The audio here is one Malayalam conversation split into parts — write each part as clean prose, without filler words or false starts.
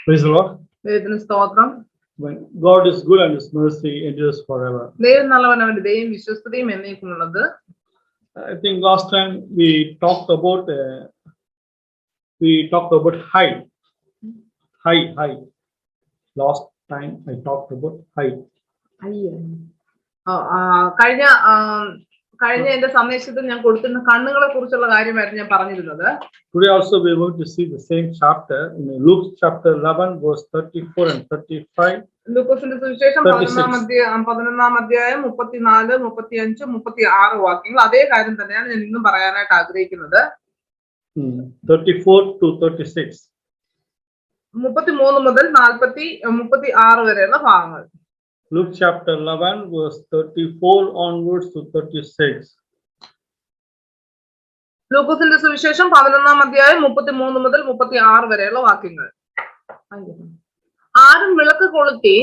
Praise the Lord. ദൈവത്തിന് സ്തോത്രം. When God is good and His mercy endures forever. ദൈവം നല്ലവൻ, അവന്റെ ദയയും വിശ്വസ്തതയും എന്നേക്കുമുള്ളത്. I think last time we talked about height. Last time I talked about height. കഴിഞ്ഞ എന്റെ സന്ദേശത്തിൽ ഞാൻ കൊടുത്തിരുന്ന കണ്ണുകളെ കുറിച്ചുള്ള കാര്യമായിരുന്നു ഞാൻ പറഞ്ഞിരുന്നത്. Today also we are going to see the same chapter in Luke chapter 11 verse 34 and 35. ലൂക്കോസിന്റെ സുവിശേഷം 11-ാം അധ്യായം 34, 35, 36 വാക്യങ്ങൾ. അതേ കാര്യം തന്നെയാണ് ഞാൻ ഇന്നും പറയാനായിട്ട് ആഗ്രഹിക്കുന്നത്. 34 to 36. 33 മുതൽ 36 വരെയുള്ള ഭാഗങ്ങൾ. Luke chapter 11 verse 34 onwards to 36. ലൂക്കോസിന്റെ സുവിശേഷം 11-ാം അധ്യായം 33 മുതൽ 36 വരെയുള്ള വാക്യങ്ങൾ. ആരും വിളക്ക് കൊളുത്തി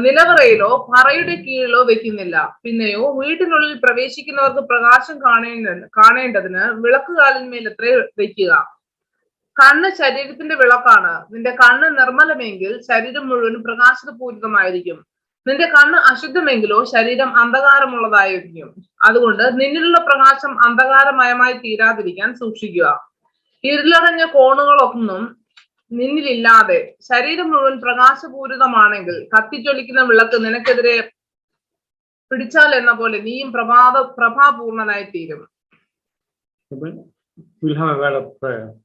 നിലവറയിലോ പറയുടെ കീഴിലോ വെക്കുന്നില്ല. പിന്നെയോ വീട്ടിനുള്ളിൽ പ്രവേശിക്കുന്നവർക്ക് പ്രകാശം കാണേണ്ടതിന് വിളക്കുകാലിന്മേൽ എത്ര വെക്കുക. കണ്ണ് ശരീരത്തിന്റെ വിളക്കാണ്. നിന്റെ കണ്ണ് നിർമ്മലമെങ്കിൽ ശരീരം മുഴുവൻ പ്രകാശപൂരിതമായിരിക്കും. നിന്റെ കണ്ണ് അശുദ്ധമെങ്കിലോ ശരീരം അന്ധകാരമുള്ളതായിരിക്കും. അതുകൊണ്ട് നിന്നിലുള്ള പ്രകാശം അന്ധകാരമയമായി തീരാതിരിക്കാൻ സൂക്ഷിക്കുക. ഇരുളടഞ്ഞ കോണുകളൊന്നും നിന്നിലില്ലാതെ ശരീരം മുഴുവൻ പ്രകാശപൂരിതമാണെങ്കിൽ കത്തിച്ചൊലിക്കുന്ന വിളക്ക് നിനക്കെതിരെ പിടിച്ചാൽ എന്ന പോലെ നീയും പ്രഭാപൂർണനായി തീരും.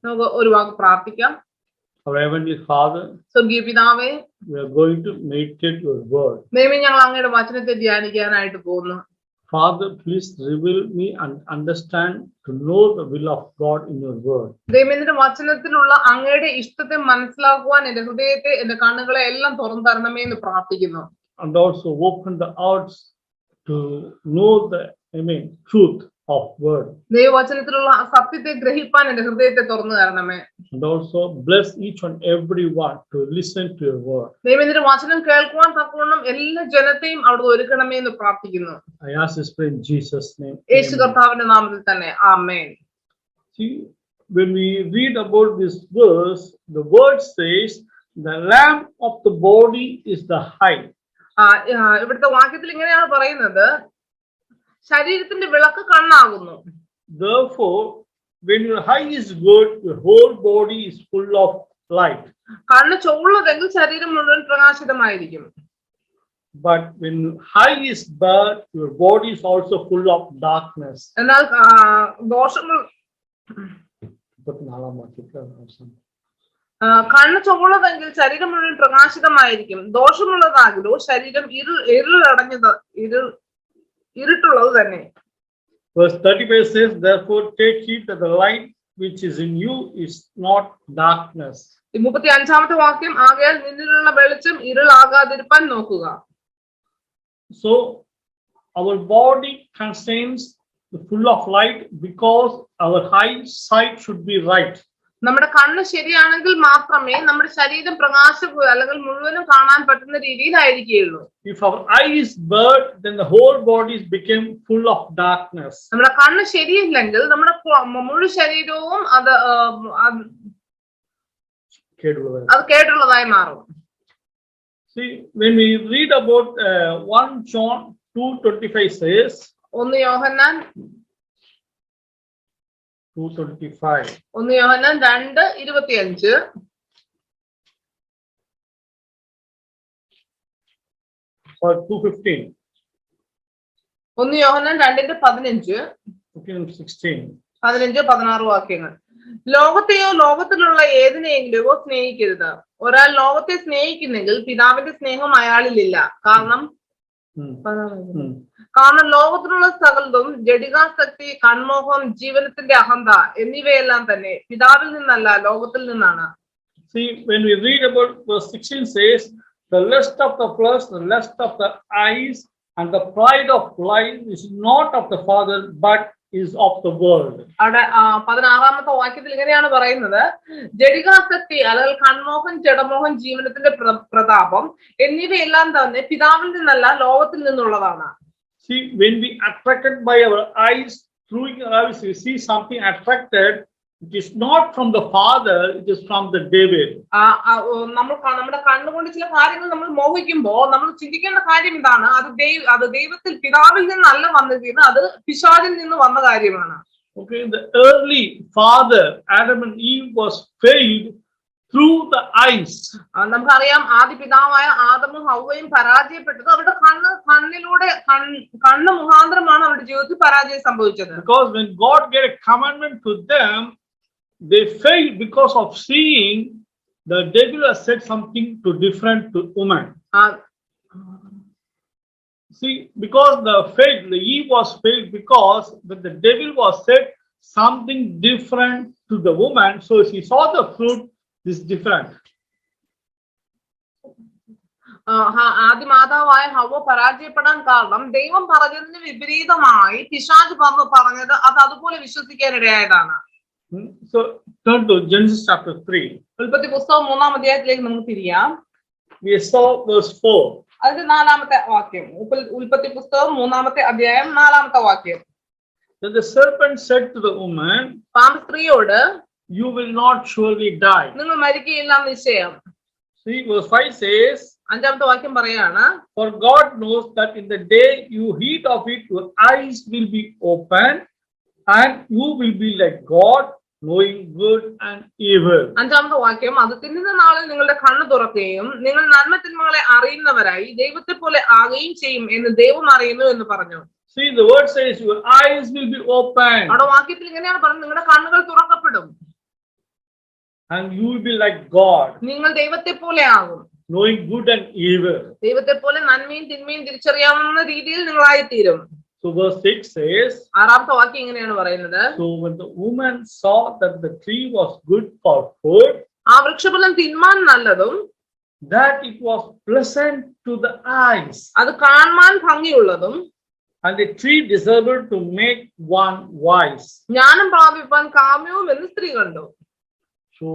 നമുക്ക് ഒരു വാക്ക് പ്രാർത്ഥിക്കാം. Our Heavenly Father, സ്വർഗീയ പിതാവേ, we are going to meditate your word. ദൈവമേ, ഞങ്ങൾ അങ്ങയുടെ വചനത്തെ ധ്യാനിക്കാനായിട്ട് പോകുന്നു. Father, please reveal me and understand to know the will of God in your word. ദൈവമേ, നിന്റെ വചനത്തിലുള്ള അങ്ങയുടെ ഇഷ്ടത്തെ മനസ്സിലാക്കുവാൻ എന്റെ ഹൃദയത്തെ, എന്റെ കണ്ണുകളെ എല്ലാം തുറന്നു തരണമേ എന്ന് പ്രാർത്ഥിക്കുന്നു. And also open the hearts to know the truth of word. ദൈവവചനത്തിലുള്ള സത്യത്തെ ഗ്രഹിപ്പാൻ എന്റെ ഹൃദയത്തെ തുറന്നു തരണമേ. And also bless each and every one to listen to your word. ദൈവമേ, നിന്റെ വചനം കേൾക്കുവാൻ തക്കവണ്ണം എല്ലാ ജനത്തെയും അവിടെ ഒരുക്കണമേ എന്ന് പ്രാർത്ഥിക്കുന്നു. I ask this prayer in Jesus' name. യേശു കർത്താവിന്റെ നാമത്തിൽ തന്നെ. ആമേൻ. See, when we read about this verse, the word says the lamp of the body is the eye. ഇവിടുത്തെ വാക്യത്തിൽ ഇങ്ങനെയാണ് പറയുന്നത്, ശരീരത്തിന്റെ വിളക്ക് കണ്ണാകുന്നു. Therefore, when your eye is good, your whole body is full of light. കണ്ണ് ചുവള്ളതെങ്കിൽ ശരീരം മുഴുവൻ പ്രകാശിതമായിരിക്കും. But when eye is bad, your body is also full of darkness. എന്നാൽ കണ്ണ് ചുവള്ളതെങ്കിൽ ശരീരം മുഴുവൻ പ്രകാശിതമായിരിക്കും. ദോഷമുള്ളതാകിലോ ശരീരം ഇരുട്ടുള്ളത് തന്നെ. Verse 35 says, therefore take heed that the light which is in you is not darkness. 35-ാമത്തെ വാക്യം, ആകയാൽ നിന്നിലുള്ള വെളിച്ചം ഇരുളാകാതിരിപ്പാൻ നോക്കുക. So our body contains the full of light because our eyesight should be right. നമ്മുടെ കണ്ണ് ശരിയാണെങ്കിൽ മാത്രമേ നമ്മുടെ ശരീരം അല്ലെങ്കിൽ മുഴുവനും കാണാൻ പറ്റുന്ന രീതിയിലായിരിക്കുകയുള്ളൂ. If our eye is bad, then the whole body became full of darkness. നമ്മുടെ കണ്ണ് ശരിയില്ലെങ്കിൽ നമ്മുടെ മുഴു ശരീരവും അത് കേടുള്ളതായി മാറും. See, when we read about 1 John 2:25 says, 1 Yohannan 2:25. 1 Yohannan 2:25. Or 2:15. 1 യോഹന്നാൻ 2:15, 16. 16 വാക്യങ്ങൾ. ലോകത്തെയോ ലോകത്തിലുള്ള ഏതിനെയെങ്കിലോ സ്നേഹിക്കരുത്. ഒരാൾ ലോകത്തെ സ്നേഹിക്കുന്നെങ്കിൽ പിതാവിന്റെ സ്നേഹം അയാളിലില്ല. കാരണം ലോകത്തിലുള്ള സകലതും ജഡികാസക്തി, കൺമോഹം, ജീവനത്തിന്റെ അഹന്ത എന്നിവയെല്ലാം തന്നെ പിതാവിൽ നിന്നല്ല, ലോകത്തിൽ നിന്നാണ്. See, when we read about verse 16 says, the lust of the flesh, the lust of the eyes, and the pride of life is not of the Father, but is of the world. അവിടെ 16-ാമത്തെ വാക്യത്തിൽ ഇങ്ങനെയാണ് പറയുന്നത്, ജഡികാസക്തി അല്ലെങ്കിൽ കൺമോഹം, ജഡമോഹം, ജീവനത്തിന്റെ പ്രതാപം എന്നിവയെല്ലാം തന്നെ പിതാവിൽ നിന്നല്ല, ലോകത്തിൽ നിന്നുള്ളതാണ്. See, when we attracted by our eyes, through our eyes we see something attracted, It is not from the father, it is from the devil. നമ്മുടെ കണ്ണുകൊണ്ട് ചില കാര്യങ്ങൾ നമ്മൾ മോഹിക്കുമ്പോൾ നമ്മൾ ചിന്തിക്കേണ്ട കാര്യം ഇതാണ്, അത് ദൈവത്തിൽ പിതാവിൽ നിന്നല്ല വന്നിരിക്കുന്നത്, അത് പിശാചിൽ നിന്ന് വന്ന കാര്യമാണ്. Okay, the early father Adam and Eve was failed through the eyes. നമുക്കറിയാം ആദ്യ പിതാവായ ആദമും ഹവ്വയും പരാജയപ്പെട്ടത് അവരുടെ കണ്ണ് മുഖാന്തരമാണ് അവരുടെ ജീവിതത്തിൽ പരാജയം സംഭവിച്ചത്. Because when God gave a commandment to them, they failed because of seeing the devil has said something to different to woman. See, because the Eve was failed because when the devil was said something different to the woman, so she saw the fruit is different. ആദ്യ മാതാവായ ഹവ്വ പരാജയപ്പെടാൻ കാരണം ദൈവം പറഞ്ഞതിന് വിപരീതമായി പിശാച് പറഞ്ഞത് അത് അതുപോലെ വിശ്വസിക്കാനിടയായതാണ്. So turn to Genesis chapter 3. ഉൽപ്പത്തി പുസ്തകം 3-ാം അധ്യായത്തിലേക്ക് നമുക്ക് തിരിയാം. We saw verse 4. അതിന്റെ 4-ാമത്തെ വാക്യം. ഉൽപ്പത്തി പുസ്തകം 3-ാമത്തെ അധ്യായം 4-ാമത്തെ വാക്യം. Then the serpent said to the woman, പാമ്പ് സ്ത്രീയോട്, you will not surely die. നിങ്ങൾ മരിക്കുകയില്ല നിശ്ചയം. See, verse 5 says, 5-ാമത്തെ വാക്യം പറയാണ്, for God knows that in the day you eat of it, your eyes will be open and you will be like God, knowing good and evil. 5-ാമത്തെ വാക്യം, അത് തിന്നുന്ന നാളിൽ നിങ്ങളുടെ കണ്ണ് തുറക്കുകയും നിങ്ങൾ നന്മ തിന്മകളെ അറിയുന്നവരായി ദൈവത്തെ പോലെ ആകുകയും ചെയ്യും എന്ന് ദൈവം അറിയുന്നു എന്ന് പറഞ്ഞു. See, the word says your eyes will be open. അവിടെ വാക്യത്തിൽ ഇങ്ങനെയാണ് പറയുന്നത്, നിങ്ങളുടെ കണ്ണുകൾ തുറക്കപ്പെടും. And you will be like God. നിങ്ങൾ ദൈവത്തെ പോലെ ആകും. Knowing good and evil. ദൈവത്തെ പോലെ നന്മയും തിന്മയും തിരിച്ചറിയാവുന്ന രീതിയിൽ നിങ്ങളായി തീരും. So verse 6 says, 6-ാമത്തെ വാക്യം ഇങ്ങനെയാണ് പറയുന്നത്, so when the woman saw that the tree was good for food, ആ വൃക്ഷഫലം തിന്മാൻ നല്ലതും that it was pleasant to the eyes, അത് കാണാൻ ഭംഗിയുള്ളതും, and the tree desirable to make one wise, ജ്ഞാനം പ്രാപിപ്പാൻ കാമ്യവും എന്ന് സ്ത്രീ കണ്ടു. So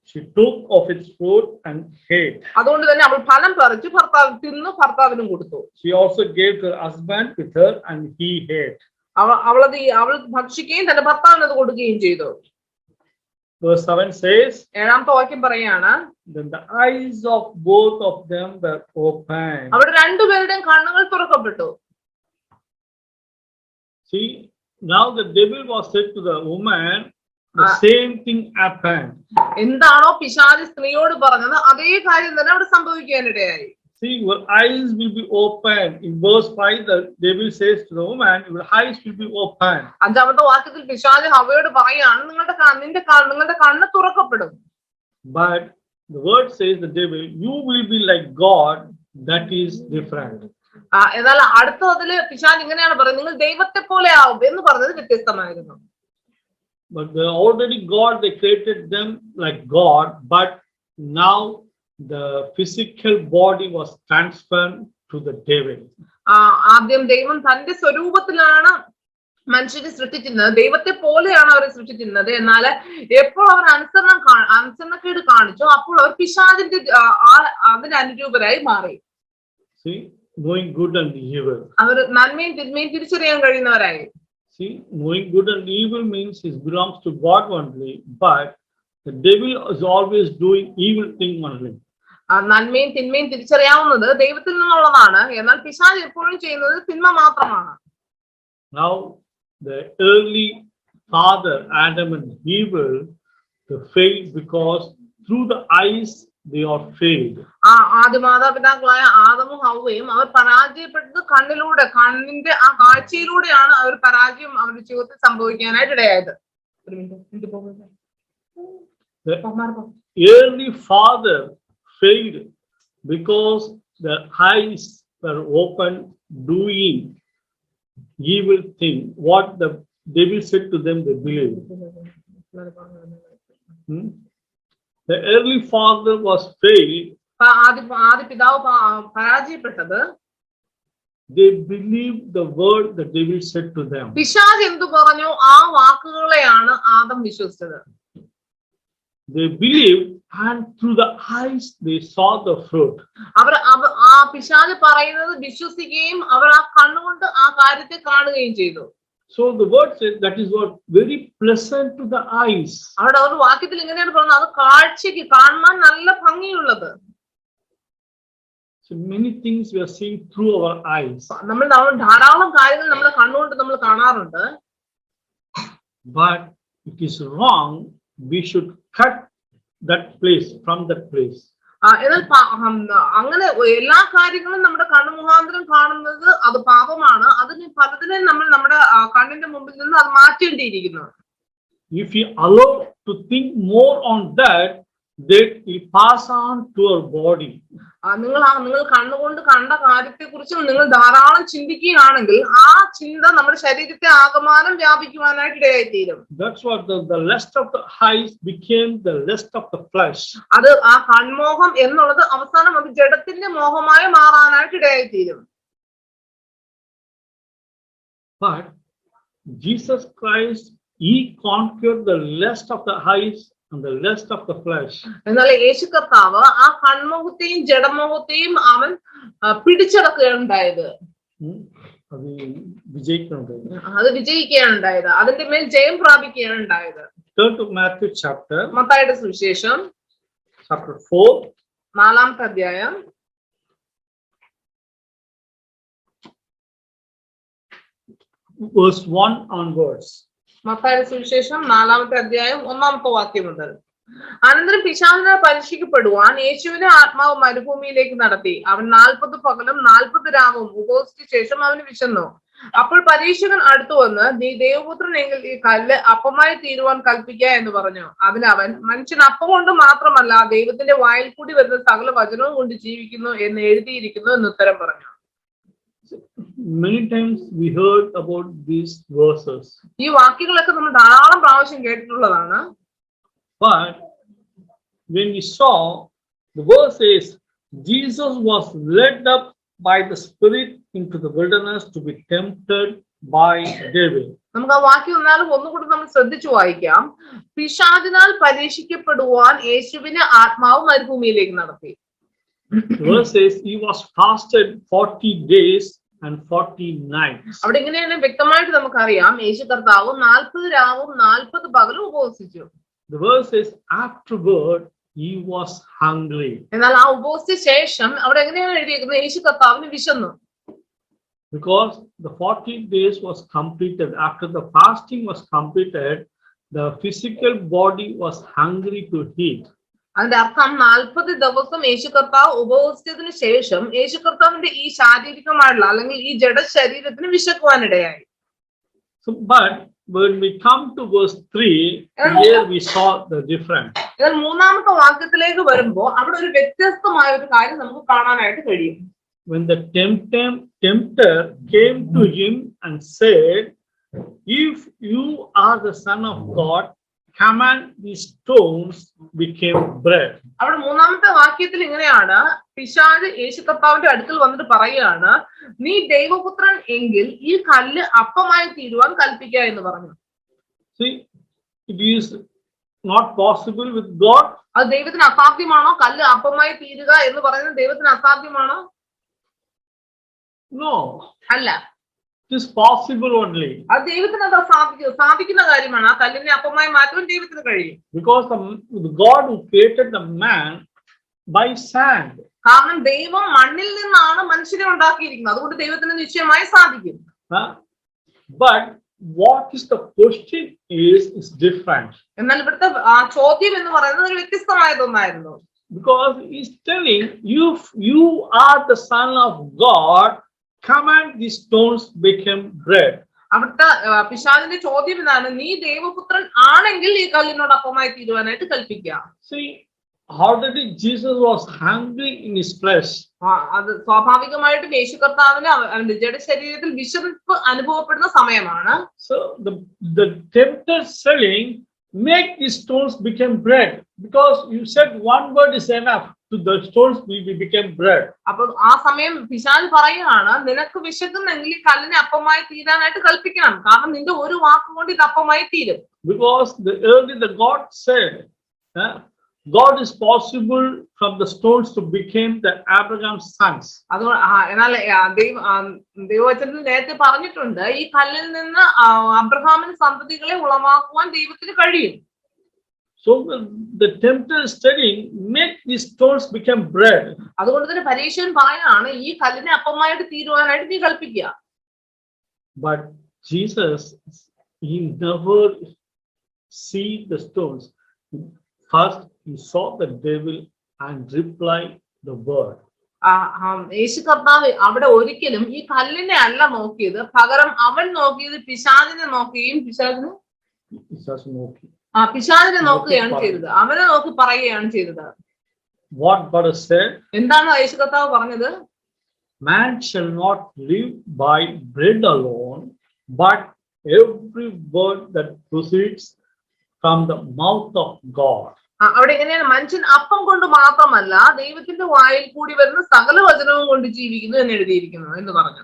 she took of its fruit and ate. അതുകൊണ്ട് തന്നെ അവൾ ഫലം പറിച്ചു ഭർത്താവിനും കൊടുത്തു. She also gave to her husband with her and he ate. അവൾ ഭക്ഷിക്കുകയും തന്റെ ഭർത്താവിന് അത് കൊടുക്കുകയും ചെയ്തു. Verse 7 says, 7-ാമത്തെ വാക്യം പറയാണ്, then the eyes of both of them were open. അവരുടെ രണ്ടുപേരുടെയും കണ്ണുകൾ തുറക്കപ്പെട്ടു. See, now the devil was said to the woman, the same thing happened. എന്താണോ പിശാച് സ്ത്രീയോട് പറഞ്ഞത് അതേ കാര്യം തന്നെ അവിടെ സംഭവിക്കാനിടയായി. See, your eyes will be open. In verse 5, the devil says to the woman, your eyes will be open. 5-ാമത്തെ വാക്യത്തിൽ പിശാച് ഹവ്വയോട് പറയാണ്, നിങ്ങളുടെ കണ്ണ് തുറക്കപ്പെടും. But the word says the devil, you will be like God. That is different. എന്നാൽ അടുത്തതില് പിശാച് ഇങ്ങനെയാണ് പറയുന്നത്, നിങ്ങൾ ദൈവത്തെ പോലെ ആവും എന്ന് പറഞ്ഞത് വ്യത്യസ്തമായിരുന്നു. But already God, they created them like God, but now the physical body was transferred to the devil. ആദ്യം ദൈവം തന്റെ സ്വരൂപത്തിലാണ് മനുഷ്യരെ സൃഷ്ടിച്ചിരുന്നത്, ദൈവത്തെ പോലെയാണ് അവരെ സൃഷ്ടിച്ചിരുന്നത്. എന്നാൽ എപ്പോൾ അവർ അനുസരണക്കേട് കാണിച്ചു, അപ്പോൾ അവർ പിശാചിന്റെ അതിന്റെ അനുരൂപരായി മാറി. See, knowing good and evil. അവർ നന്മയും തിന്മയും തിരിച്ചറിയാൻ കഴിയുന്നവരായി. See, knowing good and evil means it belongs to God only, but the devil is always doing evil thing only. നന്മയും തിന്മയും തിരിച്ചറിയാവുന്നത് ദൈവത്തിൽ നിന്നുള്ളതാണ്, എന്നാൽ പിശാച് എപ്പോഴും ചെയ്യുന്നത് തിന്മ മാത്രമാണ്. Now the early father Adam and Eve, they failed because through the eyes they are failed. ആദ്യ മാതാപിതാക്കളായ ആദമും ഹവ്വയും അവർ പരാജയപ്പെട്ടത് കണ്ണിന്റെ ആ കാഴ്ചയിലൂടെയാണ് അവർ പരാജയം അവരുടെ ജീവിതത്തിൽ സംഭവിക്കാനായിട്ട് ഇടയായത്. The early father failed because their eyes were open, doing evil thing. What the devil said to them, they believed. The early father was failed. ആദ്യ പിതാവ് പരാജയപ്പെട്ടത്, they believed the word the devil said to them. പിശാച് എന്തു പറഞ്ഞു ആ വാക്കുകളെയാണ് Adam വിശ്വസിച്ചത്. They believed, and through the eyes they saw the fruit. അവർ ആ പിശാച് പറയുന്നത് വിശ്വസിക്കുകയും അവർ ആ കണ്ണുകൊണ്ട് ആ കാര്യത്തെ കാണുകയും ചെയ്തു. So the word says that is what very pleasant to the eyes. അവിടെ ഒരു വാക്യത്തിൽ ഇങ്ങനെയാണ് പറയുന്നത്, അത് കാഴ്ചയ്ക്ക് കാണാൻ നല്ല ഭംഗിയുള്ളത്. So many things we are seeing through our eyes. നമ്മൾ ധാരാളം കാര്യങ്ങൾ നമ്മുടെ കണ്ണുകൊണ്ട് നമ്മൾ കാണാറുണ്ട്. But it is wrong. We should cut that place from that place. എന്നാൽ അങ്ങനെ എല്ലാ കാര്യങ്ങളും നമ്മുടെ കണ്ണുമുഖാന്തരം കാണുന്നത് അത് പാപമാണ്. അതിന് പലതിനെ നമ്മൾ നമ്മുടെ കണ്ണിന്റെ മുമ്പിൽ നിന്ന് അത് മാറ്റേണ്ടിയിരിക്കുന്നു. If we allow to think more on that, that will pass on to our body. നിങ്ങൾ കണ്ണുകൊണ്ട് കണ്ട കാര്യത്തെ കുറിച്ച് നിങ്ങൾ ധാരാളം ചിന്തിക്കുകയാണെങ്കിൽ ആ ചിന്ത നമ്മുടെ ശരീരത്തെ ആകമാനം വ്യാപിക്കുവാനായിട്ട് ഇടയായിത്തീരും. That's what the lust of the eyes became the lust of the flesh. അത് ആ കൺമോഹം എന്നുള്ളത് അവസാനം അത് ജഡത്തിന്റെ മോഹമായി മാറാനായിട്ട് ഇടയായിത്തീരും. But Jesus Christ, he conquered the lust of the eyes and the lust of the flesh. എന്നാൽ യേശു കർത്താവ് ആ കൺമോഹത്തെയും ജഡമോഹത്തെയും അവൻ പിടിച്ചടക്കുകയുണ്ടായത്. അത് വിജയിക്കുകയാണുണ്ടായത്, അതിന്റെ മേൽ ജയം പ്രാപിക്കുകയാണുണ്ടായത്. Turn to Matthew chapter. മത്തായിയുടെ സുവിശേഷം chapter 4. 4-ാമത്തെ അധ്യായം verse 1 onwards. മത്തായിയുടെ സുവിശേഷം 4-ാമത്തെ അധ്യായം 1-ാമത്തെ വാക്യം മുതൽ. അനന്തരം പിശാചിനാൽ പരീക്ഷിക്കപ്പെടുവാൻ യേശുവിനെ ആത്മാവ് മരുഭൂമിയിലേക്ക് നടത്തി. അവൻ 40 പകലും 40 രാവും ഉപവസിച്ച ശേഷം അവന് വിശന്നു. അപ്പോൾ പരീക്ഷകൻ അടുത്തു വന്ന്, നീ ദൈവപുത്രൻ എങ്കിൽ ഈ കല്ല് അപ്പമായി തീരുവാൻ കൽപ്പിക്കുക എന്ന് പറഞ്ഞു. അതിനവൻ, മനുഷ്യൻ അപ്പം കൊണ്ട് മാത്രമല്ല ദൈവത്തിന്റെ വായിൽ കൂടി വരുന്ന സകല വചനവും കൊണ്ട് ജീവിക്കുന്നു എന്ന് എഴുതിയിരിക്കുന്നു എന്ന് ഉത്തരം പറഞ്ഞു. Many times we heard about these verses. ഈ വാക്യങ്ങളൊക്കെ നമ്മൾ ധാരാളം പ്രാവശ്യം കേട്ടിട്ടുള്ളതാണ്. But when we saw the verse says Jesus was led up by the Spirit into the wilderness to be tempted by devil. നമുക്ക് ആ വാക്യം ഒന്നുകൂടി നമ്മൾ ശ്രദ്ധിച്ചു വായിക്കാം. പിശാചിനാൽ പരീക്ഷിക്കപ്പെടുവാൻ യേശുവിനെ ആത്മാവ് മരുഭൂമിയിലേക്ക് നടത്തി. The verse says he was fasted 40 days and 40 nights. അവിടെ ഇങ്ങനെയാണ് വ്യക്തമായിട്ട് നമുക്കറിയാം, യേശു കർത്താവ് 40 രാവും 40 പകലും ഉപവസിച്ചു. The verse says afterward he was hungry. എന്നാൽ ആ ഉപവസിച്ച ശേഷം അവിടെ എങ്ങനെയാണ് എഴുതിയിരിക്കുന്നത്, യേശു കർത്താവിന് വിശന്നു. Because the 40 days was completed, after the fasting was completed, the physical body was hungry to eat. അതിന്റെ അർത്ഥം 40 ദിവസം യേശു കർത്താവ് ഉപവസിച്ചതിന് ശേഷം യേശു കർത്താവിന്റെ ഈ ശാരീരികമായിട്ടുള്ള അല്ലെങ്കിൽ ഈ ജഡ ശരീരത്തിന് വിശക്കുവാനിടയായി. So but when we come to verse 3, here we saw the difference. എന്നാൽ 3-ാമത്തെ വാക്യത്തിലേക്ക് വരുമ്പോൾ അവിടെ ഒരു വ്യത്യസ്തമായ ഒരു കാര്യം നമുക്ക് കാണാനായിട്ട് കഴിയും. When the tempter came to him and said, if you are the Son of God, command these stones became bread. അവിടെ 3-ാമത്തെ വാക്യത്തിൽ ഇങ്ങനെയാണ്, പിശാച് യേശു കർത്താവിന്റെ അടുക്കൽ വന്നിട്ട് പറയുകയാണ്, നീ ദൈവപുത്രൻ എങ്കിൽ ഈ കല്ല് അപ്പമായി തീരുവാൻ കൽപ്പിക്കുക എന്ന് പറഞ്ഞു. See, it is not possible with God. അത് ദൈവത്തിന് അസാധ്യമാണോ? കല്ല് അപ്പമായി തീരുക എന്ന് പറയുന്നത് ദൈവത്തിന് അസാധ്യമാണോ? No. അല്ല, It is possible only. അത് ദൈവത്തിന് അത് സാധിക്കുന്ന കാര്യമാണ്. ആ കല്ലിനെ അപ്പമായി മാറ്റുവാൻ ദൈവത്തിന് കഴിയും. Because the God who created the man by sand. കാരണം ദൈവം മണ്ണിൽ നിന്നാണ് മനുഷ്യനെ ഉണ്ടാക്കിയിരിക്കുന്നത്, അതുകൊണ്ട് ദൈവത്തിന് നിശ്ചയമായി സാധിക്കും. But what is the question is different. എന്നാൽ ഇവിടുത്തെ ചോദ്യം എന്ന് പറയുന്നത് ഒരു വ്യത്യസ്തമായതൊന്നായിരുന്നു. Because he's telling you are the Son of God, command these stones become bread. അവിടുത്തെ പിശാചിന്റെ ചോദ്യം ഇതാണ്, നീ ദൈവപുത്രൻ ആണെങ്കിൽ ഈ കല്ലിനോട് അപ്പമായി തീരുവാനായിട്ട് കൽപ്പിക്കുക. See, already Jesus was hungry in his flesh. അത് സ്വാഭാവികമായിട്ടും യേശു കർത്താവിന് അവന്റെ ജഡ ശരീരത്തിൽ വിശപ്പ് അനുഭവപ്പെടുന്ന സമയമാണ്. So the tempter saying, make these stones become bread, because you said one word is enough to the stones will become bread. അപ്പൊ ആ സമയം പിശാച് പറയുകയാണ്, നിനക്ക് വിശക്കുന്നെങ്കിൽ ഈ കല്ലിനെ അപ്പമായി തീരാനായിട്ട് കൽപ്പിക്കണം, കാരണം നിന്റെ ഒരു വാക്കുകൊണ്ട് ഇത് അപ്പമായി തീരും. Because the God said, God is possible from the stones to become the Abraham's sons. അതുകൊണ്ട് എന്നാൽ ദൈവവചനത്തിൽ നേരത്തെ പറഞ്ഞിട്ടുണ്ട് ഈ കല്ലിൽ നിന്ന് അബ്രഹാമിന് സന്തതികളെ ഉളവാക്കുവാൻ ദൈവത്തിന് കഴിയും. So the tempter is telling, make these stones become bread. അതുകൊണ്ട് തന്നെ പരീശൻ പറയാണ് ഈ കല്ലിനെ അപ്പമായിട്ട് തീരുവാനായിട്ട് നീ കൽപ്പിക്കുക. But Jesus, he never see the stones. First he saw the devil and replied the word. യേശു കർത്താവ് അവിടെ ഒരിക്കലും ഈ കല്ലിനെ അല്ല നോക്കിയത്, പകരം അവൻ നോക്കിയത് പിശാചിനെ നോക്കുകയും പിശാചിനെ നോക്കുകയാണ് ചെയ്തത്. അവനെ നോക്കി പറയുകയാണ് ചെയ്തത്. What God has said? എന്താണ് യേശു കർത്താവ് പറഞ്ഞത്? Man shall not live by bread alone, but every word that proceeds from the mouth of God. അവിടെ എങ്ങനെയാണ്? മനുഷ്യൻ അപ്പം കൊണ്ട് മാത്രമല്ല ദൈവത്തിന്റെ വായിൽ കൂടി വരുന്ന സകല വചനവും കൊണ്ട് ജീവിക്കുന്നു എന്ന് എഴുതിയിരിക്കുന്നു എന്ന് പറഞ്ഞു.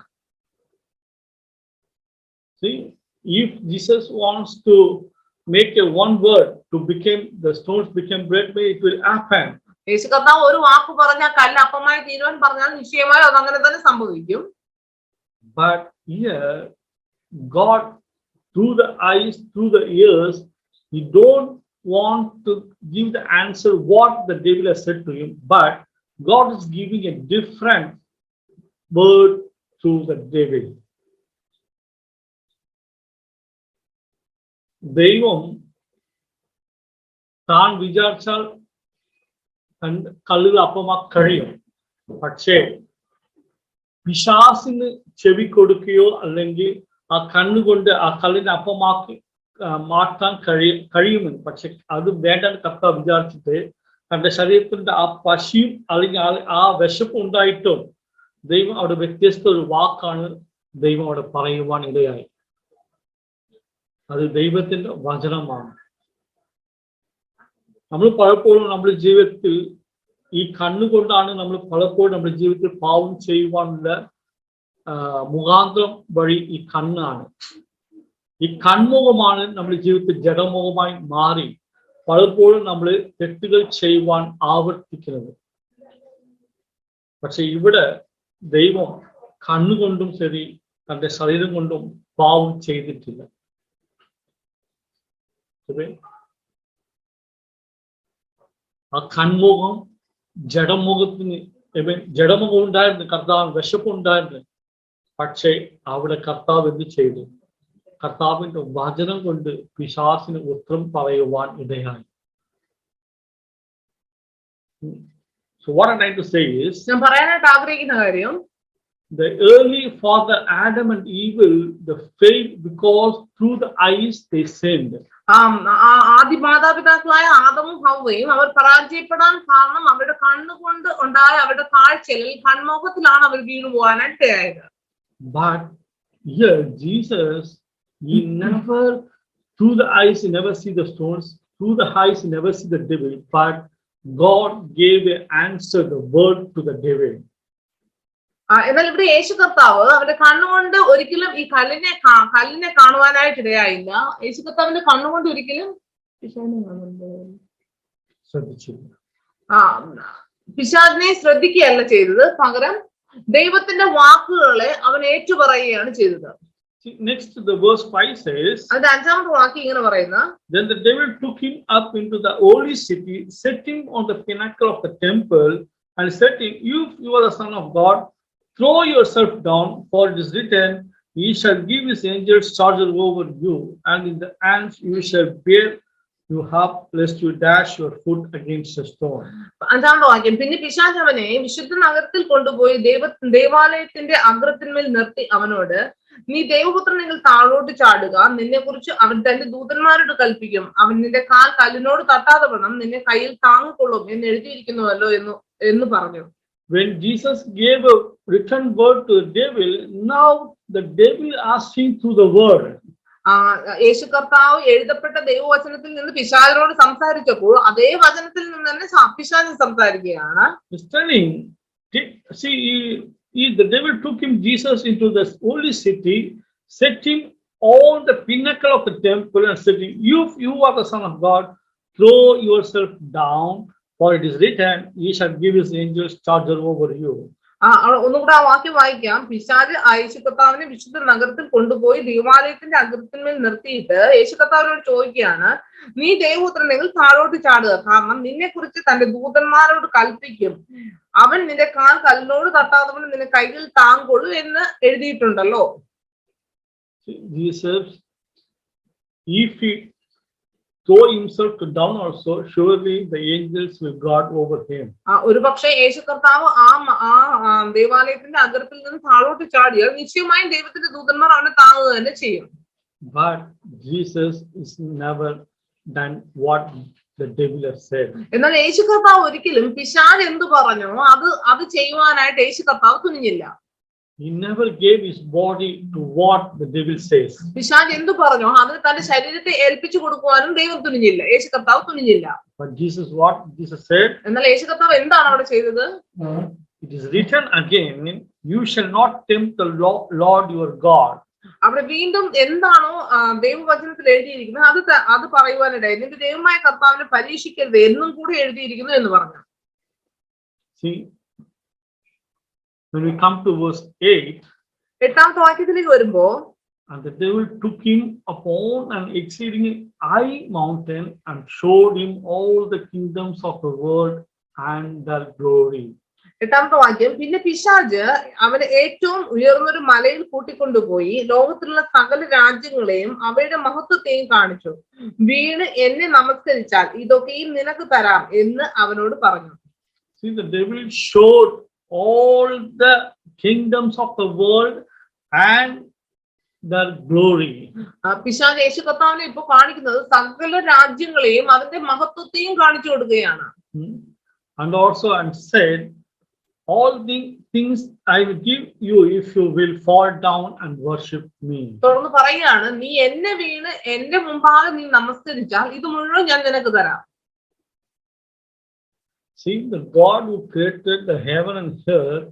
See, if Jesus wants to make a one word to become the stones become bread, it will happen. യേശു കർത്താവ് ഒരു വാക്ക് പറഞ്ഞാൽ കല്ല് അപ്പമായി തീരുവാൻ പറഞ്ഞാൽ നിശ്ചയമായും അത് അങ്ങനെ തന്നെ സംഭവിക്കും. But here God, through the eyes, through the ears, he don't want to give the answer what the devil has said to him, but God is giving a different word to the devil. ദൈവം താൻ വിചാരിച്ചാൽ കല്ലുകൾ അപ്പമാക്കാൻ കഴിയും. പക്ഷേ പിശാസിന് ചെവി കൊടുക്കുകയോ അല്ലെങ്കിൽ ആ കണ്ണുകൊണ്ട് ആ കല്ലിനെ അപ്പമാക്കി മാറ്റാൻ കഴിയുമെന്ന്. പക്ഷെ അത് വേണ്ടെന്ന് കർത്താവ് വിചാരിച്ചിട്ട് തന്റെ ശരീരത്തിന്റെ ആ പശിയും അല്ലെങ്കിൽ ആ വിശപ്പ് ഉണ്ടായിട്ടും ദൈവം അവിടെ വ്യത്യസ്ത ഒരു വാക്കാണ് ദൈവം അവിടെ പറയുവാൻ ഇടയായി. അത് ദൈവത്തിന്റെ വചനമാണ്. നമ്മൾ പലപ്പോഴും നമ്മുടെ ജീവിതത്തിൽ ഈ കണ്ണുകൊണ്ടാണ് നമ്മൾ പലപ്പോഴും നമ്മുടെ ജീവിതത്തിൽ പാവം ചെയ്യുവാനുള്ള മുഖാന്തരം വഴി ഈ കണ്ണാണ്. ഈ കൺമുഖമാണ് നമ്മുടെ ജീവിതത്തിൽ ജഡമുഖമായി മാറി പലപ്പോഴും നമ്മൾ തെറ്റുകൾ ചെയ്യുവാൻ ആവർത്തിക്കുന്നത്. പക്ഷെ ഇവിടെ ദൈവം കണ്ണുകൊണ്ടും ശരി തന്റെ ശരീരം കൊണ്ടും പാവം ചെയ്തിട്ടില്ല. ആ കൺമുഖം ജഡമുഖത്തിന് ജഡമുഖം ഉണ്ടായിരുന്നു, കർത്താവ് വിശപ്പുണ്ടായിരുന്നു. പക്ഷെ അവിടെ കർത്താവ് എന്ത് ചെയ്തു? കർത്താവിന്റെ വചനം കൊണ്ട് പിശാസിന് ഉത്തരം പറയുവാൻ ഇടയായി. So what I'm trying to say is, ഞാൻ പറയാനായിട്ട് ആഗ്രഹിക്കുന്ന കാര്യം, the early father Adam and Eve, the failed because through the eyes they sinned. ആദ്യ മാതാപിതാക്കളായ ആദമും ഹവ്വയും അവർ പരാജയപ്പെടാൻ കാരണം അവരുടെ കണ്ണുകൊണ്ട് ഉണ്ടായ അവരുടെ കാഴ്ചയിൽ കൺമുഖത്തിലാണ് അവർ വീണു പോകാനായിട്ട് ആയത്. But here Jesus, he never through the eyes he never see the stones, through the eyes he never see the devil, but God gave an answer, the word to the devil. എന്നാൽ ഇവിടെ യേശു കർത്താവ് അവരുടെ കണ്ണുകൊണ്ട് ഒരിക്കലും ഈ കല്ലിനെ കാണുവാനായിട്ട് ഇടയായില്ല. യേശു കർത്താവിന്റെ കണ്ണുകൊണ്ട് ഒരിക്കലും പിശാചിനെ ശ്രദ്ധിക്കുകയല്ല ചെയ്തത്, പകരം ദൈവത്തിന്റെ വാക്കുകളെ അവൻ ഏറ്റുപറയുകയാണ് ചെയ്തത്. Next the verse 5 says, അതിന്റെ അഞ്ചാമത്തെ വാക്ക് ഇങ്ങനെ പറയുന്ന, then the devil took him up into the holy city, set him on the pinnacle of the temple, and said to him, if you are the Son of God, throw yourself down, for it is written, he shall give his angels charge over you, and in the hands you shall bear you up, lest you dash your foot against a stone. അഞ്ചാമത്തെ വാക്യം, പിന്നെ പിശാച് അവനെ വിശുദ്ധ നഗരത്തിൽ കൊണ്ടുപോയി ദേവാലയത്തിന്റെ അഗ്രത്തിന്മേൽ നിർത്തി അവനോട്, നീ ദൈവപുത്രനെങ്കിൽ താഴോട്ട് ചാടുക, നിന്നെ കുറിച്ച് അവൻ തന്റെ ദൂതന്മാരോട് കൽപ്പിക്കും, അവൻ നിന്റെ കാൽ കല്ലിനോട് തട്ടാതെ വണ്ണം നിന്നെ കയ്യിൽ താങ്ങിക്കൊള്ളും എന്ന് എഴുതിയിരിക്കുന്നുവല്ലോ എന്ന് പറഞ്ഞു. When Jesus gave a written word to the devil, now the devil asked him through the word. യേശു കർത്താവ് എഴുതപ്പെട്ട ദൈവവചനത്തിൽ നിന്ന് പിശാചിനോട് സംസാരിച്ചപ്പോൾ അതേ വചനത്തിൽ നിന്ന് തന്നെ പിശാചിന് സംസാരിക്കുകയാണ്. The devil took him, Jesus, into the holy city, set him on the pinnacle of the temple, and said, if you are the Son of God, throw yourself down, for it is written, he shall give his angels charge over you. ഒന്നുകൂടെ ആ വാക്യം വായിക്കാം. പിശാച് യേശു കർത്താവിനെ വിശുദ്ധ നഗരത്തിൽ കൊണ്ടുപോയി ദൈവാലയത്തിന്റെ അഗ്രത്തിന്മേൽ നിർത്തിയിട്ട് യേശു കർത്താവിനോട് ചോദിക്കുകയാണ്, നീ ദൈവപുത്രനെങ്കിൽ താഴോട്ട് ചാടുക, കാരണം നിന്നെ കുറിച്ച് തന്റെ ദൂതന്മാരോട് കൽപ്പിക്കും, അവൻ നിന്റെ കാൽ കല്ലിനോട് തട്ടാത്തവൻ നിന്റെ കൈയിൽ താങ്കൊള്ളു എന്ന് എഴുതിയിട്ടുണ്ടല്ലോ. Jesus, if he throw himself down also, surely the angels will guard over him. ഒരു പക്ഷേ യേശു കർത്താവ് ആ ദേവാലയത്തിന്റെ അഗ്രത്തിൽ നിന്ന് താഴോട്ട് ചാടിയാൽ നിശ്ചയമായും ദൈവത്തിന്റെ ദൂതന്മാർ അവനെ താങ്ങുക തന്നെ ചെയ്യും. But Jesus is never done what the devil has said. എന്നാൽ യേശു കർത്താവ് ഒരിക്കലും പിശാച് എന്തു പറഞ്ഞോ അത് ചെയ്യുവാനായിട്ട് യേശു കർത്താവ് തുനിഞ്ഞില്ല. He never gave his body to what the devil says. പിശാച് എന്തു പറഞ്ഞോ അതിന് തന്റെ ശരീരത്തെ ഏൽപ്പിച്ചു കൊടുക്കുവാനും ദൈവം തുനിഞ്ഞില്ല, യേശു കർത്താവ് തുനിഞ്ഞില്ല. But Jesus, what Jesus said? എന്നാൽ യേശു കർത്താവ് എന്താണ് അവിടെ ചെയ്തത്? It is written again, you shall not tempt the Lord your God. അവിടെ വീണ്ടും എന്താണോ ദൈവവചനത്തിൽ എഴുതിയിരിക്കുന്നത് അത് പറയുവാനിടയിൽ നിന്റെ ദൈവമായ കർത്താവിനെ പരീക്ഷിക്കരുത് എന്നും കൂടി എഴുതിയിരിക്കുന്നു എന്ന് പറഞ്ഞു. See, when we come to verse 8, എട്ടാമത്തെ വാക്യത്തിലേക്ക് വരുമ്പോ, and the devil took him upon an exceeding high mountain and showed him all the kingdoms of the world and their glory. എട്ടാമത്തെ വാക്യം, പിന്നെ പിശാച് അവനെ ഏറ്റവും ഉയർന്നൊരു മലയിൽ കൂട്ടിക്കൊണ്ടുപോയി ലോകത്തിലുള്ള സകല രാജ്യങ്ങളെയും അവയുടെ മഹത്വത്തെയും കാണിച്ചു, വീണ് എന്നെ നമസ്കരിച്ചാൽ ഇതൊക്കെയും നിനക്ക് തരാം എന്ന് അവനോട് പറഞ്ഞു. See, the devil showed all the kingdoms of the world and their glory. പിശാച് യേശു കർത്താവിനെ ഇപ്പൊ കാണിക്കുന്നത് സകല രാജ്യങ്ങളെയും അതിന്റെ മഹത്വത്തെയും കാണിച്ചു കൊടുക്കുകയാണ്. And also and said, all the things I will give you if you will fall down and worship me. തുടർന്ന് പറയുകയാണ്, നീ എന്നെ വീണ് എന്റെ മുമ്പാകെ നീ നമസ്കരിച്ചാൽ ഇത് മുഴുവൻ ഞാൻ നിനക്ക് തരാം. See, the God who created the heaven and earth,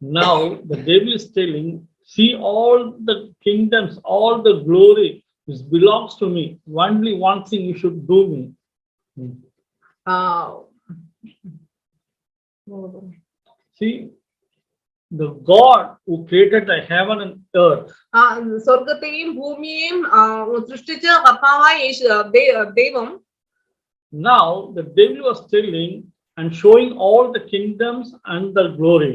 now the devil is telling, see, all the kingdoms, all the glory, this belongs to me. Only one thing you should do me. See, the God who created the heaven and earth. സ്വർഗത്തെയും ഭൂമിയെയും സൃഷ്ടിച്ച കർത്താവായ ദൈവം, now the devil was telling and showing all the kingdoms and their glory.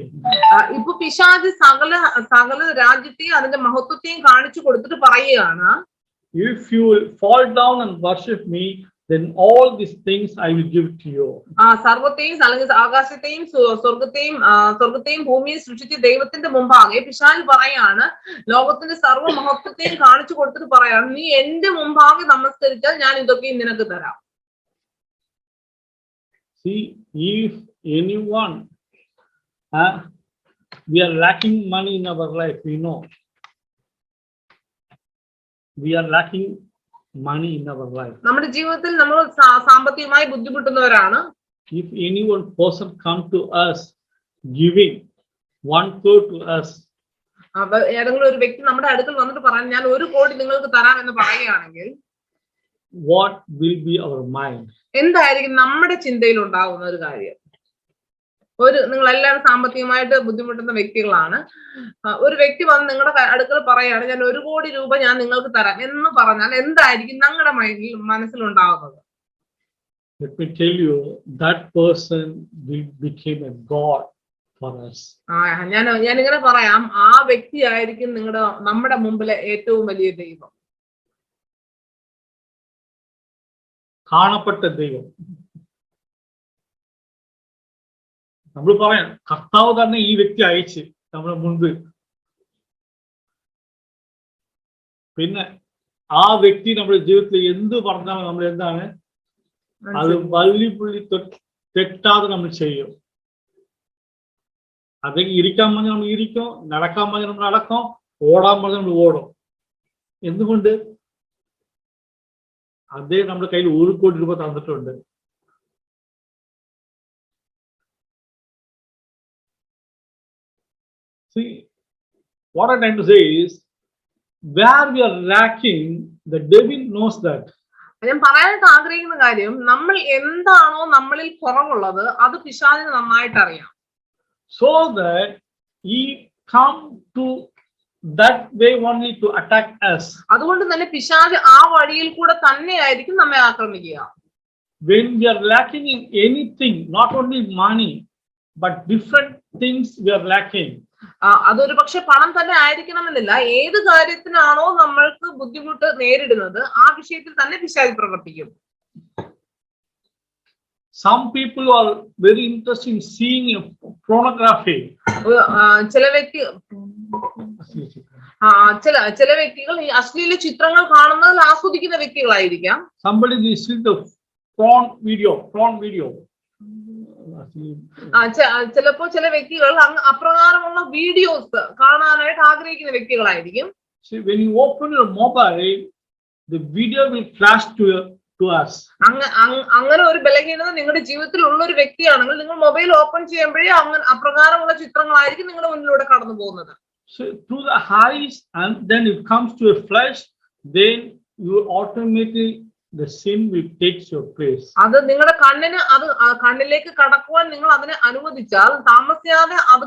ഇപ്പൊ പിശാച് സകല രാജ്യത്തെയും അതിന്റെ മഹത്വത്തെയും കാണിച്ചു കൊടുത്തിട്ട് പറയുകയാണ്, if you will fall down and worship me, then all these things I will give to you. സർവത്തെയും അല്ലെങ്കിൽ ആകാശത്തെയും സ്വർഗത്തെയും ഭൂമിയെയും സൃഷ്ടിച്ച ദൈവത്തിന്റെ മുമ്പാകെ പിശാച് പറയാണ്, ലോകത്തിന്റെ സർവ്വ മഹത്വത്തെയും കാണിച്ചു കൊടുത്തിട്ട് പറയാണ്, നീ എന്റെ മുമ്പാകെ നമസ്കരിച്ചാൽ ഞാൻ ഇതൊക്കെയും നിനക്ക് തരാം. See, if anyone, we are lacking money in our life, we know. We are lacking money in our life. നമ്മുടെ ജീവിതത്തിൽ നമ്മൾ സാമ്പത്തികമായി ബുദ്ധിമുട്ടുന്നവരാണ്. If any one person come to us giving 1 crore to us, ഏതെങ്കിലും ഒരു വ്യക്തി നമ്മുടെ അടുക്കൽ വന്നിട്ട് പറയാൻ, ഞാൻ 1 കോടി നിങ്ങൾക്ക് തരാം എന്ന് പറയുകയാണെങ്കിൽ, what will be our mind? എന്തായിരിക്കും നമ്മുടെ ചിന്തയിൽ ഉണ്ടാകുന്ന ഒരു കാര്യം? നിങ്ങളെല്ലാവരും സാമ്പത്തികമായിട്ട് ബുദ്ധിമുട്ടുന്ന വ്യക്തികളാണ്. ഒരു വ്യക്തി വന്ന് നിങ്ങളുടെ അടുക്കൽ പറയാണ്, ഞാൻ 1 കോടി രൂപ ഞാൻ നിങ്ങൾക്ക് തരാം എന്ന് പറഞ്ഞാൽ എന്തായിരിക്കും നിങ്ങളുടെ മനസ്സിലുണ്ടാകുന്നത്? Let me tell you, that person will become a god for us. ഞാനിങ്ങനെ പറയാം, ആ വ്യക്തി ആയിരിക്കും നമ്മുടെ മുമ്പിലെ ഏറ്റവും വലിയ ദൈവം, കാണപ്പെട്ട ദൈവം. നമ്മൾ പറയാം, കർത്താവ് തന്നെ ഈ വ്യക്തി അയച്ച് നമ്മുടെ മുൻപിൽ. പിന്നെ ആ വ്യക്തി നമ്മുടെ ജീവിതത്തിൽ എന്ത് പറഞ്ഞാലും നമ്മൾ എന്താണ്, അത് വള്ളിപ്പുള്ളി തെറ്റാതെ നമ്മൾ ചെയ്യും. അതെങ്കിൽ ഇരിക്കാൻ പറഞ്ഞാൽ നമ്മൾ ഇരിക്കും, നടക്കാൻ പറഞ്ഞാൽ നമ്മൾ നടക്കും, ഓടാൻ പറഞ്ഞാൽ നമ്മൾ ഓടും. എന്തുകൊണ്ട്? അതേ നമ്മുടെ കയ്യിൽ 1 കോടി രൂപ തന്നിട്ടുണ്ട്. See, what I'm trying to say is, where we are lacking, the devil knows that. ഞാൻ പറയാനായിട്ട് ആഗ്രഹിക്കുന്ന കാര്യം, നമ്മൾ എന്താണോ നമ്മളിൽ കുറവുള്ളത് അത് പിശാചിന് നന്നായിട്ട് അറിയാം. So that he come to that way only to attack us. അതുകൊണ്ട് തന്നെ പിശാച് ആ വഴിയിൽ കൂടെ തന്നെയായിരിക്കും നമ്മെ ആക്രമിക്കുക. When we are lacking in anything, not only money, but different things we are lacking. അതൊരു പക്ഷെ പണം തന്നെ ആയിരിക്കണമെന്നില്ല. ഏത് കാര്യത്തിനാണോ നമ്മൾക്ക് ബുദ്ധിമുട്ട് നേരിടുന്നത് ആ വിഷയത്തിൽ തന്നെ പിശാച് പ്രവർത്തിക്കും. Some people are very interested in seeing pornography. ചില വ്യക്തികൾ ഈ അശ്ലീല ചിത്രങ്ങൾ കാണുന്നതിൽ ആസ്വദിക്കുന്ന വ്യക്തികളായിരിക്കാം. Somebody is seeing the porn video. ചിലപ്പോ ചില വ്യക്തികൾ അപ്രകാരമുള്ള വീഡിയോസ് കാണാനായിട്ട് ആഗ്രഹിക്കുന്ന വ്യക്തികളായിരിക്കും. See, when you open your mobile, the video will flash to us. അങ്ങനെ ഒരു ബലഹീനത നിങ്ങളുടെ ജീവിതത്തിൽ ഉള്ള ഒരു വ്യക്തിയാണെങ്കിൽ നിങ്ങൾ മൊബൈൽ ഓപ്പൺ ചെയ്യുമ്പോഴേ അങ്ങനെ അപ്രകാരമുള്ള ചിത്രങ്ങളായിരിക്കും നിങ്ങളുടെ മുന്നിലൂടെ കടന്നു പോകുന്നത്. So through the eyes, and then it comes to your flesh, then you automatically the sin will take your place. അത് നിങ്ങളുടെ കണ്ണിലേക്ക് കടക്കുവാൻ നിങ്ങൾ അതിനെ അനുവദിച്ചാൽ താമസിയാതെ അത്